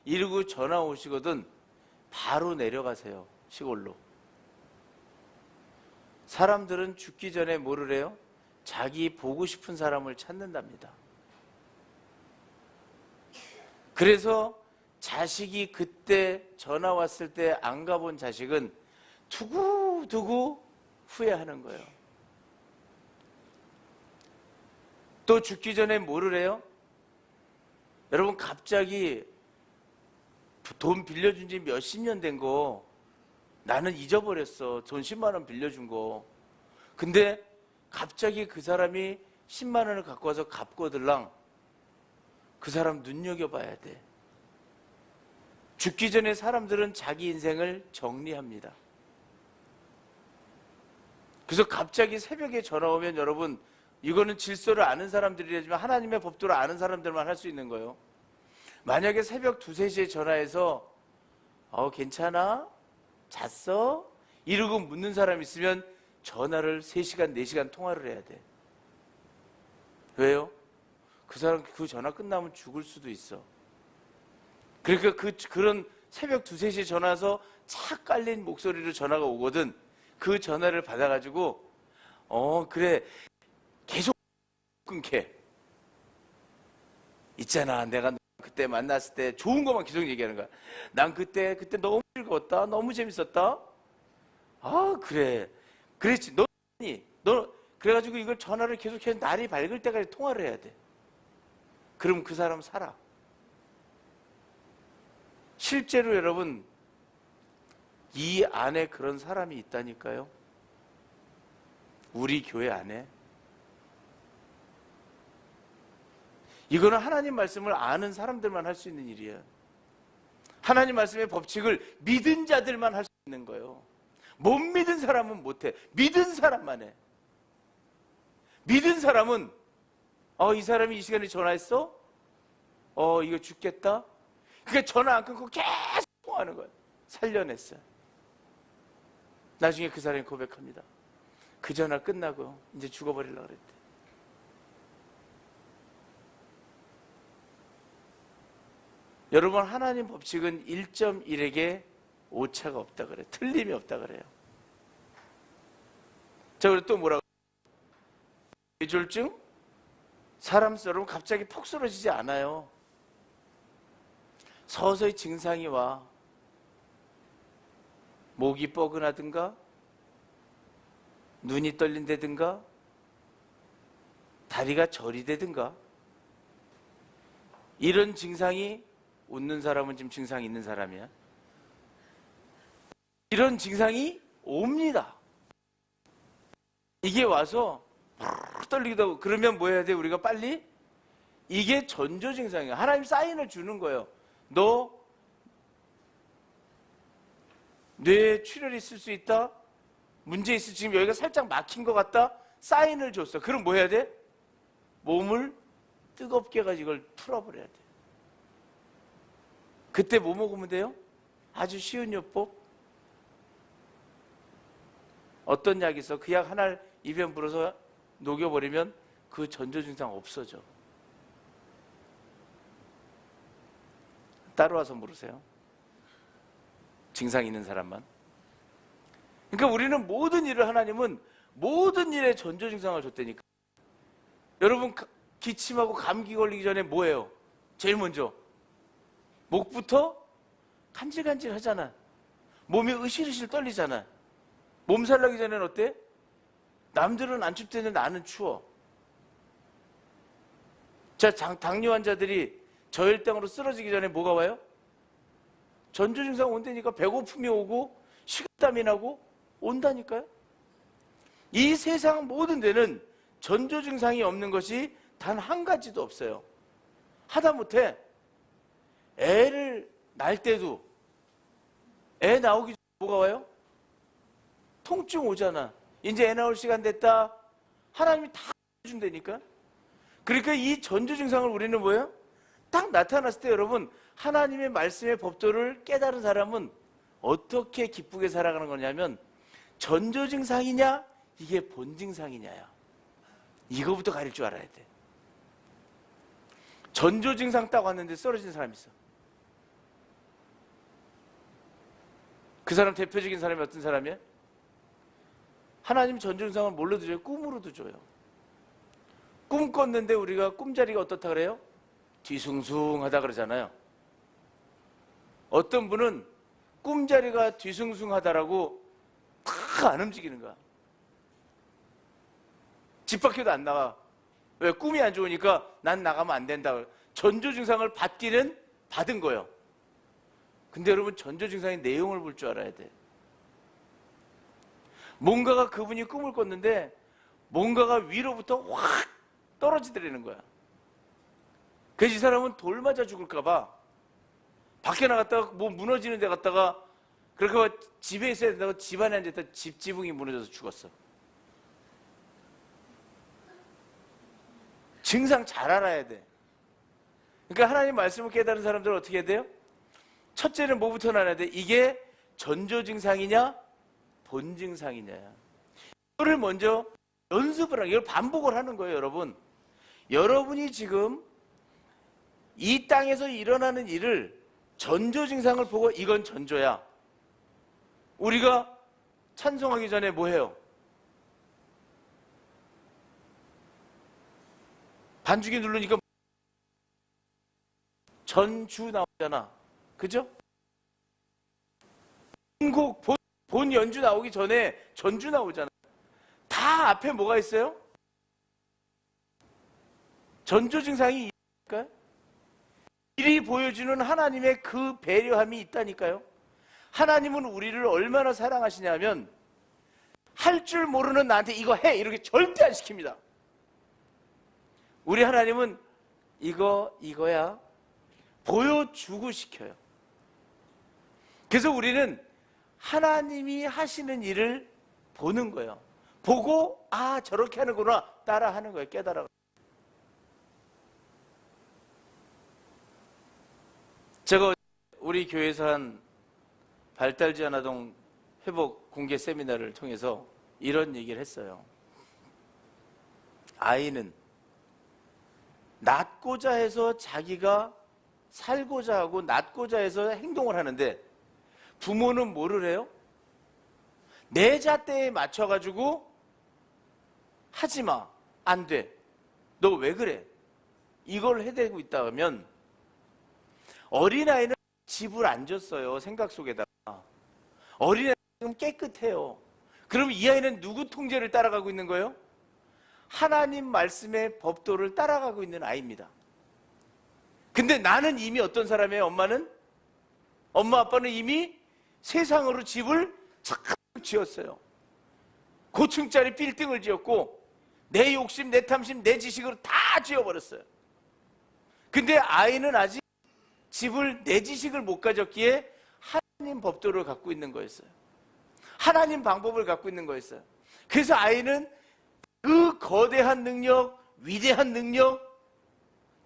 이러고 전화 오시거든. 바로 내려가세요, 시골로. 사람들은 죽기 전에 뭐를 해요? 자기 보고 싶은 사람을 찾는답니다. 그래서 자식이 그때 전화 왔을 때 안 가본 자식은 두고두고 후회하는 거예요. 또 죽기 전에 뭐를 해요? 여러분, 갑자기 돈 빌려준 지 몇십 년 된 거 나는 잊어버렸어. 돈 10만 원 빌려준 거. 근데 갑자기 그 사람이 10만 원을 갖고 와서 갚거들랑 그 사람 눈여겨봐야 돼. 죽기 전에 사람들은 자기 인생을 정리합니다. 그래서 갑자기 새벽에 전화 오면, 여러분, 이거는 질서를 아는 사람들이라지만 하나님의 법도를 아는 사람들만 할 수 있는 거예요. 만약에 새벽 2, 3시에 전화해서 괜찮아? 잤어? 이러고 묻는 사람이 있으면 전화를 3시간, 4시간 통화를 해야 돼. 왜요? 그 사람 그 전화 끝나면 죽을 수도 있어. 그러니까 그런 새벽 2, 3시에 전화해서 착 깔린 목소리로 전화가 오거든. 그 전화를 받아가지고 그래, 계속 끊게. 있잖아, 내가 그때 만났을 때 좋은 것만 계속 얘기하는 거야. 난 그때 너무 즐거웠다, 너무 재밌었다. 아, 그래, 그랬지. 너 그래가지고 이걸 전화를 계속해서 날이 밝을 때까지 통화를 해야 돼. 그럼 그 사람 살아. 실제로 여러분, 이 안에 그런 사람이 있다니까요. 우리 교회 안에. 이거는 하나님 말씀을 아는 사람들만 할 수 있는 일이에요. 하나님 말씀의 법칙을 믿은 자들만 할 수 있는 거예요. 못 믿은 사람은 못해. 믿은 사람만 해. 믿은 사람은 이 사람이 이 시간에 전화했어? 이거 죽겠다? 그러니까 전화 안 끊고 계속 통화하는 거예요. 살려냈어요. 나중에 그 사람이 고백합니다. 그 전화 끝나고 이제 죽어버리려고 그랬대. 여러분, 하나님 법칙은 1.1에게 오차가 없다 그래요. 틀림이 없다 그래요. 자, 그리고 또 뭐라고? 뇌졸중? 사람 여러분 갑자기 폭 쓰러지지 않아요. 서서히 증상이 와. 목이 뻐근하든가, 눈이 떨린다든가, 다리가 저리 되든가. 이런 증상이, 웃는 사람은 지금 증상이 있는 사람이야. 이런 증상이 옵니다. 이게 와서 떨리기도 하고. 그러면 뭐 해야 돼? 우리가 빨리? 이게 전조 증상이야. 하나님 사인을 주는 거예요. 너 뇌에 출혈이 있을 수 있다? 문제 있을, 지금 여기가 살짝 막힌 것 같다? 사인을 줬어. 그럼 뭐 해야 돼? 몸을 뜨겁게 해가지고 이걸 풀어버려야 돼. 그때 뭐 먹으면 돼요? 아주 쉬운 요법. 어떤 약이 있어? 그 약 하나를 입에 불어서 녹여버리면 그 전조 증상 없어져. 따라와서 물으세요. 증상 있는 사람만. 그러니까 우리는 모든 일을, 하나님은 모든 일에 전조 증상을 줬다니까. 여러분, 기침하고 감기 걸리기 전에 뭐예요? 제일 먼저 목부터 간질간질 하잖아. 몸이 으실으실 떨리잖아. 몸살 나기 전에는 어때? 남들은 안 춥대는데 나는 추워. 자, 당뇨 환자들이 저혈당으로 쓰러지기 전에 뭐가 와요? 전조 증상 온다니까. 배고픔이 오고 식은땀이 나고 온다니까요. 이 세상 모든 데는 전조 증상이 없는 것이 단 한 가지도 없어요. 하다못해 애를 낳을 때도 애 나오기 전에 뭐가 와요? 통증 오잖아. 이제 애 나올 시간 됐다. 하나님이 다 해준다니까. 그러니까 이 전조 증상을 우리는 뭐예요? 딱 나타났을 때 여러분, 하나님의 말씀의 법도를 깨달은 사람은 어떻게 기쁘게 살아가는 거냐면, 전조 증상이냐 이게 본 증상이냐야. 이거부터 가릴 줄 알아야 돼. 전조 증상 딱 왔는데 쓰러진 사람 있어. 그 사람 대표적인 사람이 어떤 사람이야? 하나님 전조 증상을 뭘로 드려요? 꿈으로도 줘요. 꿈 꿨는데 우리가 꿈자리가 어떻다 그래요? 뒤숭숭하다 그러잖아요. 어떤 분은 꿈자리가 뒤숭숭하다라고 다 안 움직이는 거야. 집 밖에도 안 나가. 왜? 꿈이 안 좋으니까 난 나가면 안 된다. 전조 증상을 받기는 받은 거예요. 근데 여러분, 전조 증상의 내용을 볼 줄 알아야 돼. 뭔가가, 그분이 꿈을 꿨는데 뭔가가 위로부터 확 떨어지더라는 거야. 그래서 이 사람은 돌 맞아 죽을까 봐 밖에 나갔다가 뭐 무너지는 데 갔다가, 그렇게 집에 있어야 된다고 집안에 앉아있다 집 지붕이 무너져서 죽었어. 증상 잘 알아야 돼. 그러니까 하나님 말씀을 깨달은 사람들은 어떻게 해야 돼요? 첫째는 뭐부터 알아야 돼? 이게 전조 증상이냐 본 증상이냐. 이거를 먼저 연습을 하는, 이걸 반복을 하는 거예요. 여러분, 여러분이 지금 이 땅에서 일어나는 일을 전조 증상을 보고 이건 전조야. 우리가 찬송하기 전에 뭐 해요? 반죽이 누르니까 전주 나오잖아. 그죠? 본곡, 본 연주 나오기 전에 전주 나오잖아. 다 앞에 뭐가 있어요? 전조 증상이 있을까요? 미리 보여주는 하나님의 그 배려함이 있다니까요. 하나님은 우리를 얼마나 사랑하시냐면 할 줄 모르는 나한테 이거 해 이렇게 절대 안 시킵니다. 우리 하나님은 이거야 보여주고 시켜요. 그래서 우리는 하나님이 하시는 일을 보는 거예요. 보고 저렇게 하는구나 따라 하는 거예요. 깨달아. 제가 우리 교회에서 한 발달지원 아동 회복 공개 세미나를 통해서 이런 얘기를 했어요. 아이는 낳고자 해서 자기가 살고자 하고 낳고자 해서 행동을 하는데 부모는 뭐를 해요? 내 잣대에 맞춰가지고 하지마, 안 돼, 너 왜 그래? 이걸 해대고 있다 하면 어린아이는 집을 안 줬어요. 생각 속에다가. 어린아이는 지금 깨끗해요. 그럼 이 아이는 누구 통제를 따라가고 있는 거예요? 하나님 말씀의 법도를 따라가고 있는 아이입니다. 근데 나는 이미 어떤 사람이에요? 엄마 아빠는 이미 세상으로 집을 착 지었어요. 고층짜리 빌딩을 지었고 내 욕심, 내 탐심, 내 지식으로 다 지어버렸어요. 근데 아이는 아직 집을, 내 지식을 못 가졌기에 하나님 법도를 갖고 있는 거였어요. 하나님 방법을 갖고 있는 거였어요. 그래서 아이는 그 거대한 능력, 위대한 능력,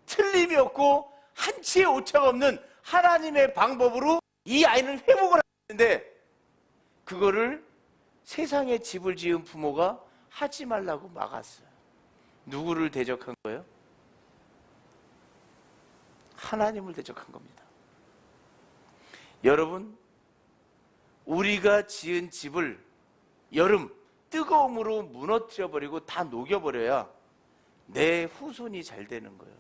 틀림이 없고 한치의 오차가 없는 하나님의 방법으로 이 아이는 회복을 하는데 그거를 세상에 집을 지은 부모가 하지 말라고 막았어요. 누구를 대적한 거예요? 하나님을 대적한 겁니다. 여러분, 우리가 지은 집을 여름 뜨거움으로 무너뜨려버리고 다 녹여버려야 내 후손이 잘 되는 거예요.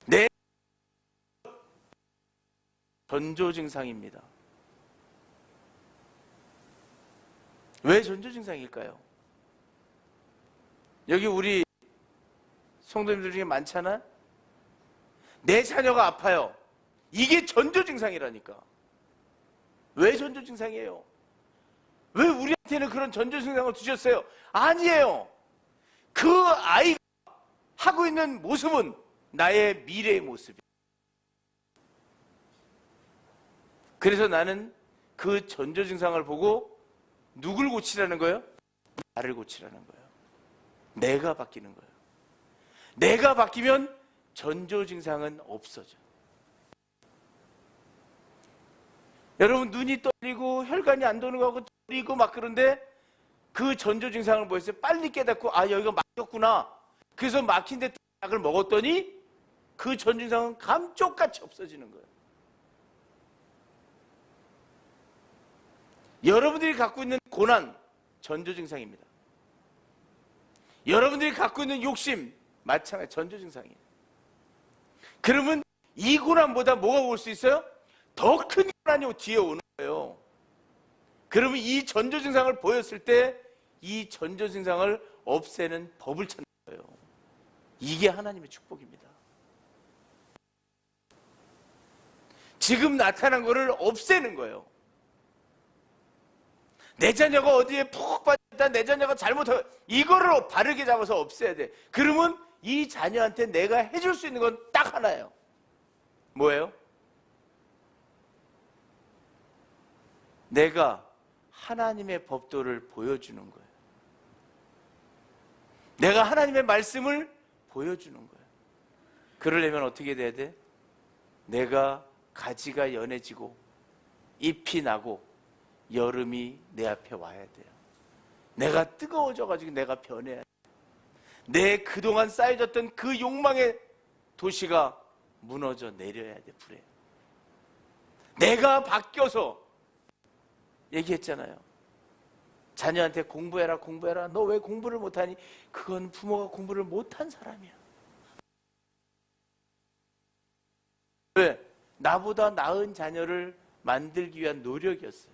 내 전조 증상입니다. 왜 전조 증상일까요? 여기 우리 성도님들 중에 많잖아? 내 자녀가 아파요. 이게 전조 증상이라니까. 왜 전조 증상이에요? 왜 우리한테는 그런 전조 증상을 주셨어요? 아니에요. 그 아이가 하고 있는 모습은 나의 미래의 모습이에요. 그래서 나는 그 전조 증상을 보고 누굴 고치라는 거예요? 나를 고치라는 거예요. 내가 바뀌는 거예요. 내가 바뀌면 전조 증상은 없어져. 여러분, 눈이 떨리고 혈관이 안 도는 거 하고 떨리고 막 그런데 그 전조 증상을 뭐였어요? 빨리 깨닫고 여기가 막혔구나. 그래서 막힌 데 약을 먹었더니 그 전조 증상은 감쪽같이 없어지는 거예요. 여러분들이 갖고 있는 고난, 전조 증상입니다. 여러분들이 갖고 있는 욕심, 마찬가지 전조 증상이에요. 그러면 이 고난보다 뭐가 올 수 있어요? 더 큰 고난이 뒤에 오는 거예요. 그러면 이 전조 증상을 보였을 때 이 전조 증상을 없애는 법을 찾는 거예요. 이게 하나님의 축복입니다. 지금 나타난 거를 없애는 거예요. 내 자녀가 어디에 푹 빠졌다, 내 자녀가 잘못하고 이거를 바르게 잡아서 없애야 돼. 그러면 이 자녀한테 내가 해줄 수 있는 건 딱 하나예요. 뭐예요? 내가 하나님의 법도를 보여주는 거예요. 내가 하나님의 말씀을 보여주는 거예요. 그러려면 어떻게 돼야 돼? 내가 가지가 연해지고 잎이 나고 여름이 내 앞에 와야 돼요. 내가 뜨거워져가지고 내가 변해야 돼요. 내 그동안 쌓여졌던 그 욕망의 도시가 무너져 내려야 돼, 불에. 내가 바뀌어서 얘기했잖아요. 자녀한테 공부해라 공부해라, 너 왜 공부를 못하니? 그건 부모가 공부를 못한 사람이야. 왜? 나보다 나은 자녀를 만들기 위한 노력이었어요.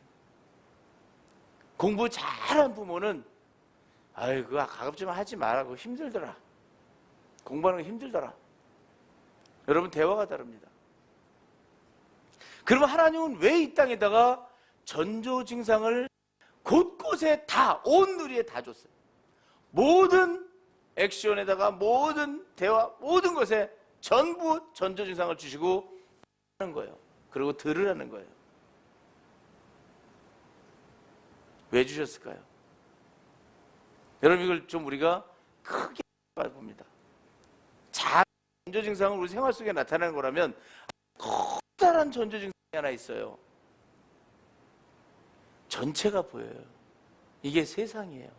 공부 잘한 부모는 아유 그거 가급 좀 하지 마라, 그거 힘들더라, 공부하는 거 힘들더라. 여러분, 대화가 다릅니다. 그러면 하나님은 왜 이 땅에다가 전조증상을 곳곳에 다, 온 누리에 다 줬어요. 모든 액션에다가 모든 대화, 모든 것에 전부 전조증상을 주시고 하는 거예요. 그리고 들으라는 거예요. 왜 주셨을까요? 여러분, 이걸 좀 우리가 크게 봅니다. 작은 전조증상은 우리 생활 속에 나타나는 거라면 커다란 전조증상이 하나 있어요. 전체가 보여요. 이게 세상이에요.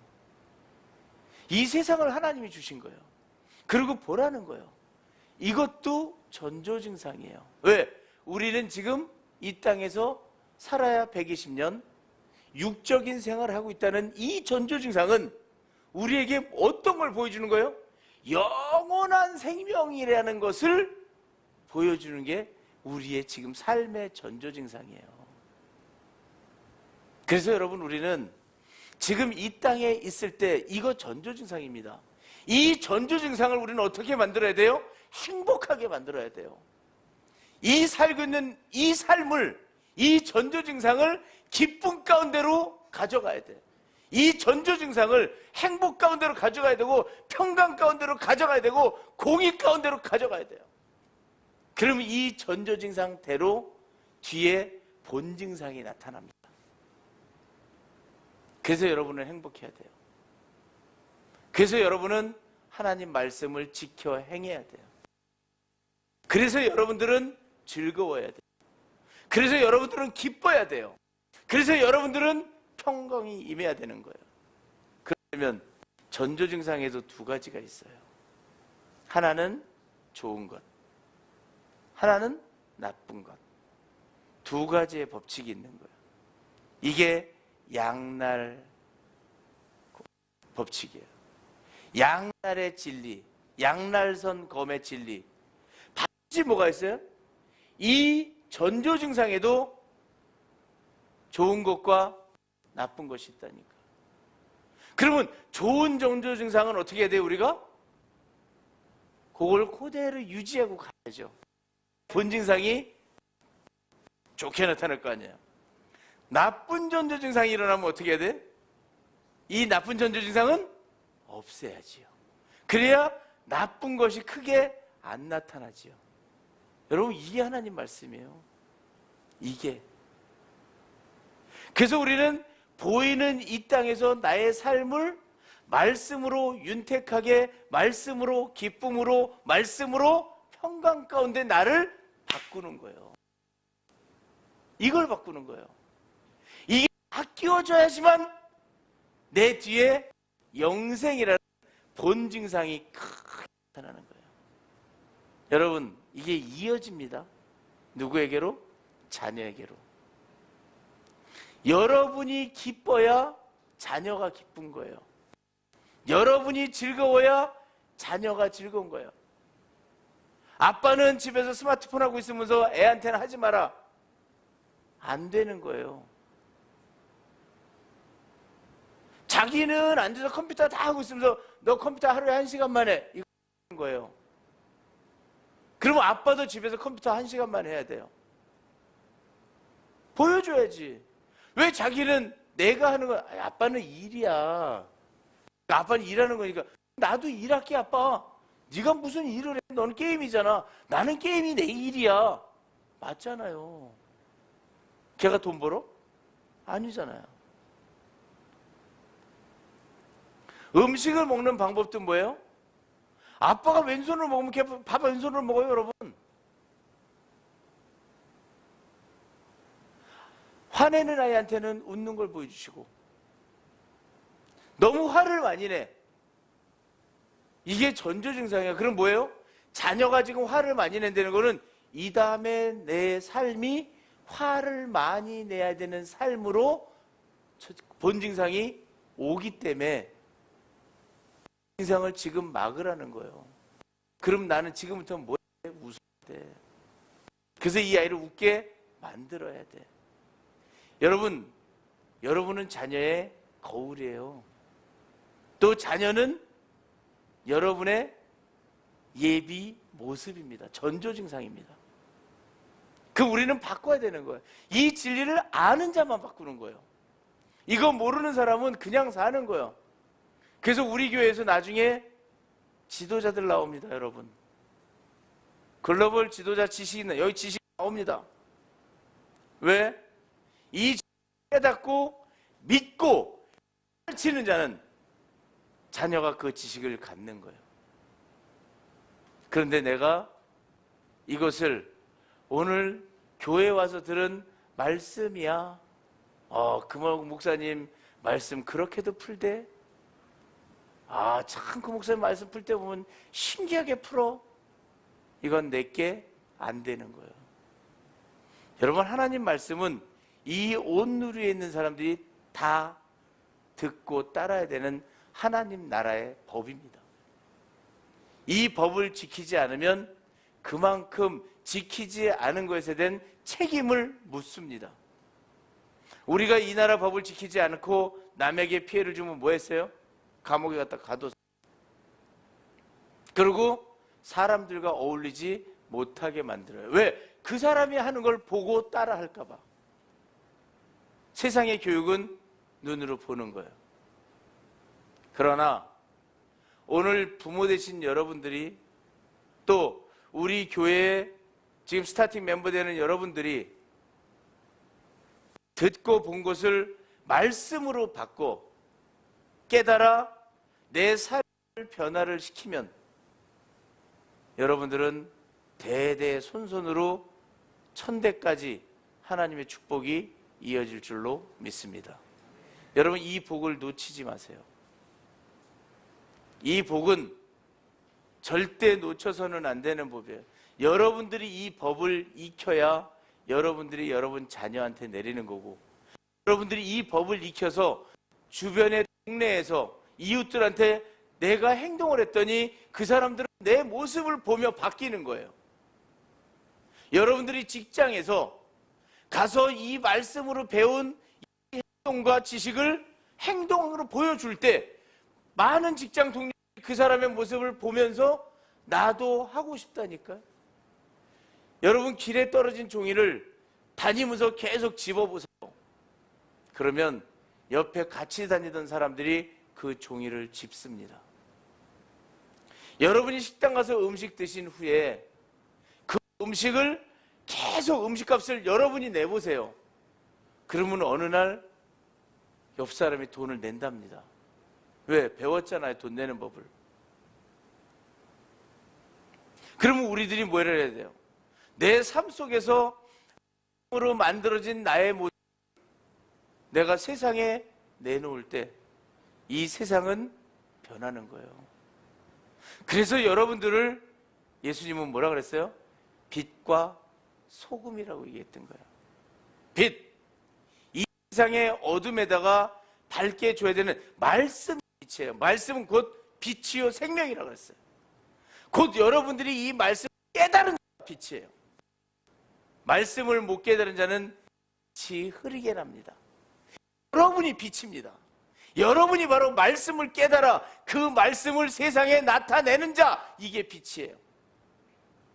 이 세상을 하나님이 주신 거예요. 그리고 보라는 거예요. 이것도 전조증상이에요. 왜? 우리는 지금 이 땅에서 살아야 120년 육적인 생활을 하고 있다는 이 전조증상은 우리에게 어떤 걸 보여주는 거예요? 영원한 생명이라는 것을 보여주는 게 우리의 지금 삶의 전조증상이에요. 그래서 여러분, 우리는 지금 이 땅에 있을 때 이거 전조증상입니다. 이 전조증상을 우리는 어떻게 만들어야 돼요? 행복하게 만들어야 돼요. 이 살고 있는 이 삶을, 이 전조증상을 기쁨 가운데로 가져가야 돼요. 이 전조증상을 행복 가운데로 가져가야 되고, 평강 가운데로 가져가야 되고, 공의 가운데로 가져가야 돼요. 그러면 이 전조증상대로 뒤에 본증상이 나타납니다. 그래서 여러분은 행복해야 돼요. 그래서 여러분은 하나님 말씀을 지켜 행해야 돼요. 그래서 여러분들은 즐거워야 돼요. 그래서 여러분들은 기뻐야 돼요. 그래서 여러분들은 평강이 임해야 되는 거예요. 그러면 전조증상에도 두 가지가 있어요. 하나는 좋은 것, 하나는 나쁜 것. 두 가지의 법칙이 있는 거예요. 이게 양날 법칙이에요. 양날의 진리, 양날선 검의 진리. 반드시 뭐가 있어요? 이 전조증상에도 좋은 것과 나쁜 것이 있다니까. 그러면 좋은 전조증상은 어떻게 해야 돼요, 우리가? 그걸 그대로 유지하고 가야죠. 본증상이 좋게 나타날 거 아니에요. 나쁜 전조증상이 일어나면 어떻게 해야 돼? 이 나쁜 전조증상은 없애야지요. 그래야 나쁜 것이 크게 안 나타나지요. 여러분, 이게 하나님 말씀이에요. 이게. 그래서 우리는 보이는 이 땅에서 나의 삶을 말씀으로 윤택하게, 말씀으로 기쁨으로, 말씀으로 평강 가운데 나를 바꾸는 거예요. 이걸 바꾸는 거예요. 이게 바뀌어져야지만 내 뒤에 영생이라는 본증상이 크게 나타나는 거예요. 여러분, 이게 이어집니다. 누구에게로? 자녀에게로. 여러분이 기뻐야 자녀가 기쁜 거예요. 여러분이 즐거워야 자녀가 즐거운 거예요. 아빠는 집에서 스마트폰 하고 있으면서 애한테는 하지 마라. 안 되는 거예요. 자기는 앉아서 컴퓨터 다 하고 있으면서 너 컴퓨터 하루에 1시간만 해. 이거 하는 거예요. 그러면 아빠도 집에서 컴퓨터 1시간만 해야 돼요. 보여줘야지. 왜 자기는 내가 하는 거, 아빠는 일이야. 아빠는 일하는 거니까 나도 일할게 아빠. 네가 무슨 일을 해? 너는 게임이잖아. 나는 게임이 내 일이야. 맞잖아요. 걔가 돈 벌어? 아니잖아요. 음식을 먹는 방법도 뭐예요? 아빠가 왼손으로 먹으면 걔 밥 왼손으로 먹어요, 여러분. 화내는 아이한테는 웃는 걸 보여주시고, 너무 화를 많이 내. 이게 전조증상이에요. 그럼 뭐예요? 자녀가 지금 화를 많이 낸다는 거는 이 다음에 내 삶이 화를 많이 내야 되는 삶으로 본증상이 오기 때문에 인생을 지금 막으라는 거예요. 그럼 나는 지금부터 뭐 해? 웃어야 돼. 그래서 이 아이를 웃게 만들어야 돼. 여러분은 자녀의 거울이에요. 또 자녀는 여러분의 예비 모습입니다. 전조 증상입니다. 그 우리는 바꿔야 되는 거예요. 이 진리를 아는 자만 바꾸는 거예요. 이거 모르는 사람은 그냥 사는 거예요. 그래서 우리 교회에서 나중에 지도자들 나옵니다, 여러분. 글로벌 지도자 지식이 있는 여기 지식 나옵니다. 왜? 이 깨닫고 믿고 가르치는 자는 자녀가 그 지식을 갖는 거예요. 그런데 내가 이것을 오늘 교회에 와서 들은 말씀이야. 금옥 목사님 말씀 그렇게도 풀대? 참 그 목사님 말씀 풀 때 보면 신기하게 풀어. 이건 내게 안 되는 거예요. 여러분, 하나님 말씀은 이 온 누리에 있는 사람들이 다 듣고 따라야 되는 하나님 나라의 법입니다. 이 법을 지키지 않으면 그만큼 지키지 않은 것에 대한 책임을 묻습니다. 우리가 이 나라 법을 지키지 않고 남에게 피해를 주면 뭐 했어요? 감옥에 갔다 가뒀어요. 그리고 사람들과 어울리지 못하게 만들어요. 왜? 그 사람이 하는 걸 보고 따라 할까 봐. 세상의 교육은 눈으로 보는 거예요. 그러나 오늘 부모 되신 여러분들이, 또 우리 교회에 지금 스타팅 멤버 되는 여러분들이 듣고 본 것을 말씀으로 바꿔 깨달아 내 삶을 변화를 시키면 여러분들은 대대손손으로 천대까지 하나님의 축복이 이어질 줄로 믿습니다. 여러분, 이 복을 놓치지 마세요. 이 복은 절대 놓쳐서는 안 되는 법이에요. 여러분들이 이 법을 익혀야 여러분들이 여러분 자녀한테 내리는 거고, 여러분들이 이 법을 익혀서 주변의 동네에서 이웃들한테 내가 행동을 했더니 그 사람들은 내 모습을 보며 바뀌는 거예요. 여러분들이 직장에서 가서 이 말씀으로 배운 이 행동과 지식을 행동으로 보여줄 때 많은 직장 동료들이 그 사람의 모습을 보면서 나도 하고 싶다니까요. 여러분, 길에 떨어진 종이를 다니면서 계속 집어보세요. 그러면 옆에 같이 다니던 사람들이 그 종이를 집습니다. 여러분이 식당 가서 음식 드신 후에 그 음식을 계속 음식값을 여러분이 내보세요. 그러면 어느 날 옆 사람이 돈을 낸답니다. 왜? 배웠잖아요, 돈 내는 법을. 그러면 우리들이 뭐 해야 돼요? 내 삶 속에서 으로 만들어진 나의 모습, 내가 세상에 내놓을 때 이 세상은 변하는 거예요. 그래서 여러분들을 예수님은 뭐라 그랬어요? 빛과 소금이라고 얘기했던 거예요. 빛, 이 세상의 어둠에다가 밝게 줘야 되는 말씀이 빛이에요. 말씀은 곧 빛이요 생명이라고 그랬어요. 곧 여러분들이 이 말씀을 깨달은 빛이에요. 말씀을 못 깨달은 자는 빛이 흐리게 납니다. 여러분이 빛입니다. 여러분이 바로 말씀을 깨달아 그 말씀을 세상에 나타내는 자, 이게 빛이에요.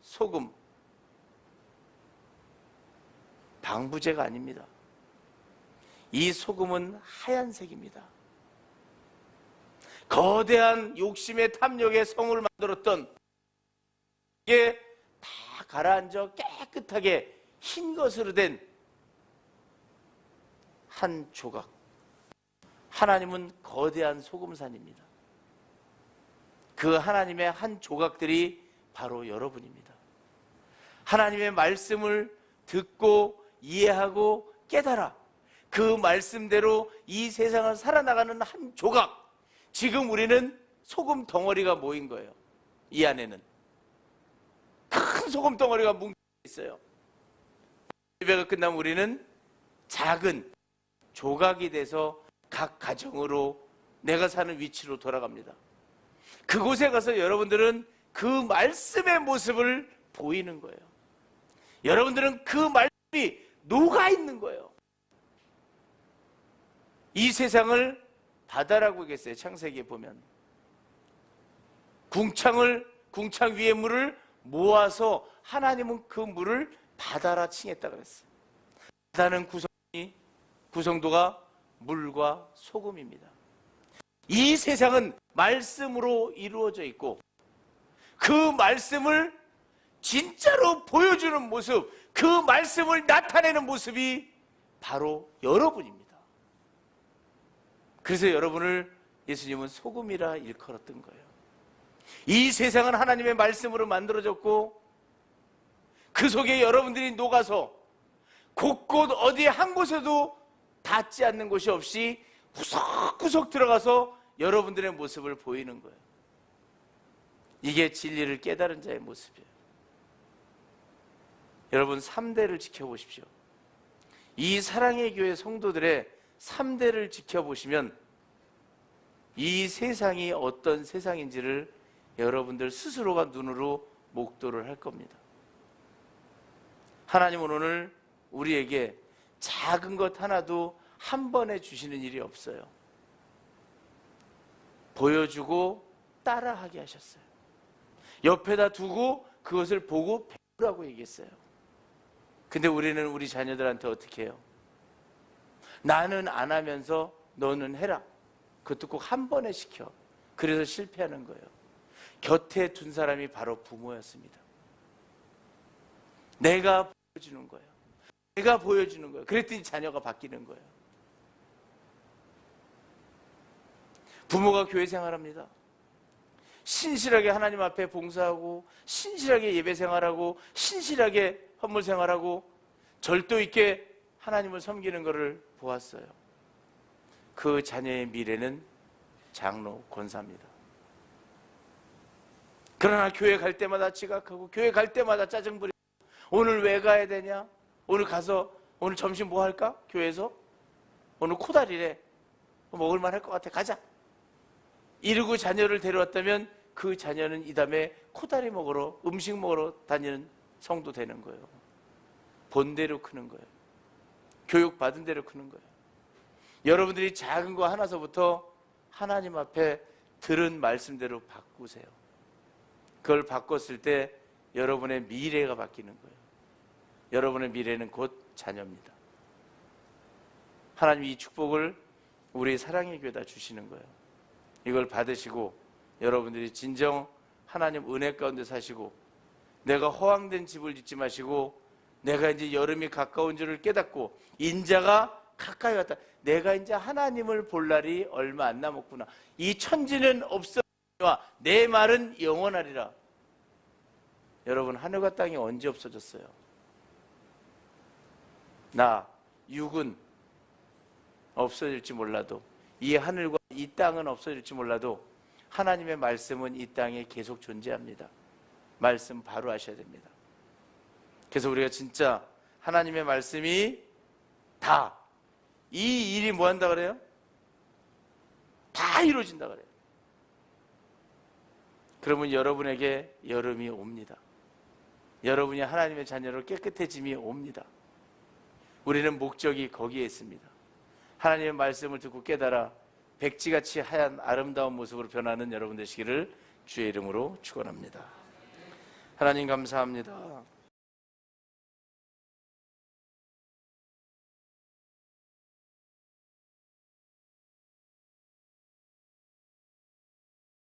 소금, 방부제가 아닙니다. 이 소금은 하얀색입니다. 거대한 욕심의 탐욕의 성을 만들었던, 이게 다 가라앉아 깨끗하게 흰 것으로 된 한 조각. 하나님은 거대한 소금산입니다. 그 하나님의 한 조각들이 바로 여러분입니다. 하나님의 말씀을 듣고 이해하고 깨달아 그 말씀대로 이 세상을 살아나가는 한 조각. 지금 우리는 소금 덩어리가 모인 거예요. 이 안에는 큰 소금 덩어리가 뭉쳐 있어요. 예배가 끝나면 우리는 작은 조각이 돼서 각 가정으로 내가 사는 위치로 돌아갑니다. 그곳에 가서 여러분들은 그 말씀의 모습을 보이는 거예요. 여러분들은 그 말씀이 녹아 있는 거예요. 이 세상을 바다라고 얘기했어요. 창세기에 보면 궁창 위의 물을 모아서 하나님은 그 물을 바다라 칭했다 그랬어요. 바다는 구성도가 물과 소금입니다. 이 세상은 말씀으로 이루어져 있고 그 말씀을 진짜로 보여주는 모습, 그 말씀을 나타내는 모습이 바로 여러분입니다. 그래서 여러분을 예수님은 소금이라 일컬었던 거예요. 이 세상은 하나님의 말씀으로 만들어졌고 그 속에 여러분들이 녹아서 곳곳 어디 한 곳에도 닿지 않는 곳이 없이 구석구석 들어가서 여러분들의 모습을 보이는 거예요. 이게 진리를 깨달은 자의 모습이에요. 여러분 3대를 지켜보십시오. 이 사랑의 교회 성도들의 3대를 지켜보시면 이 세상이 어떤 세상인지를 여러분들 스스로가 눈으로 목도를 할 겁니다. 하나님은 오늘 우리에게 작은 것 하나도 한 번에 주시는 일이 없어요. 보여주고 따라하게 하셨어요. 옆에다 두고 그것을 보고 배우라고 얘기했어요. 근데 우리는 우리 자녀들한테 어떻게 해요? 나는 안 하면서 너는 해라. 그것도 꼭 한 번에 시켜. 그래서 실패하는 거예요. 곁에 둔 사람이 바로 부모였습니다. 내가 보여주는 거예요. 내가 보여주는 거예요. 그랬더니 자녀가 바뀌는 거예요. 부모가 교회 생활합니다. 신실하게 하나님 앞에 봉사하고 신실하게 예배 생활하고 신실하게 헌물 생활하고 절도 있게 하나님을 섬기는 것을 보았어요. 그 자녀의 미래는 장로, 권사입니다. 그러나 교회 갈 때마다 지각하고 교회 갈 때마다 짜증 부리고 오늘 왜 가야 되냐? 오늘 가서 오늘 점심 뭐 할까? 교회에서? 오늘 코다리래. 먹을만 할 것 같아. 가자. 이러고 자녀를 데려왔다면 그 자녀는 이 다음에 코다리 먹으러 음식 먹으러 다니는 성도 되는 거예요. 본대로 크는 거예요. 교육받은 대로 크는 거예요. 여러분들이 작은 거 하나서부터 하나님 앞에 들은 말씀대로 바꾸세요. 그걸 바꿨을 때 여러분의 미래가 바뀌는 거예요. 여러분의 미래는 곧 자녀입니다. 하나님 이 축복을 우리 사랑의 교회다 주시는 거예요. 이걸 받으시고 여러분들이 진정 하나님 은혜 가운데 사시고 내가 허황된 집을 짓지 마시고 내가 이제 여름이 가까운 줄을 깨닫고 인자가 가까이 왔다. 내가 이제 하나님을 볼 날이 얼마 안 남았구나. 이 천지는 없어지와 내 말은 영원하리라. 여러분 하늘과 땅이 언제 없어졌어요? 나 육은 없어질지 몰라도 이 하늘과 이 땅은 없어질지 몰라도 하나님의 말씀은 이 땅에 계속 존재합니다. 말씀 바로 하셔야 됩니다. 그래서 우리가 진짜 하나님의 말씀이 다 이 일이 뭐 한다 그래요? 다 이루어진다 그래요. 그러면 여러분에게 여름이 옵니다. 여러분이 하나님의 자녀로 깨끗해짐이 옵니다. 우리는 목적이 거기에 있습니다. 하나님의 말씀을 듣고 깨달아 백지같이 하얀 아름다운 모습으로 변하는 여러분 되시기를 주의 이름으로 축원합니다. 하나님 감사합니다.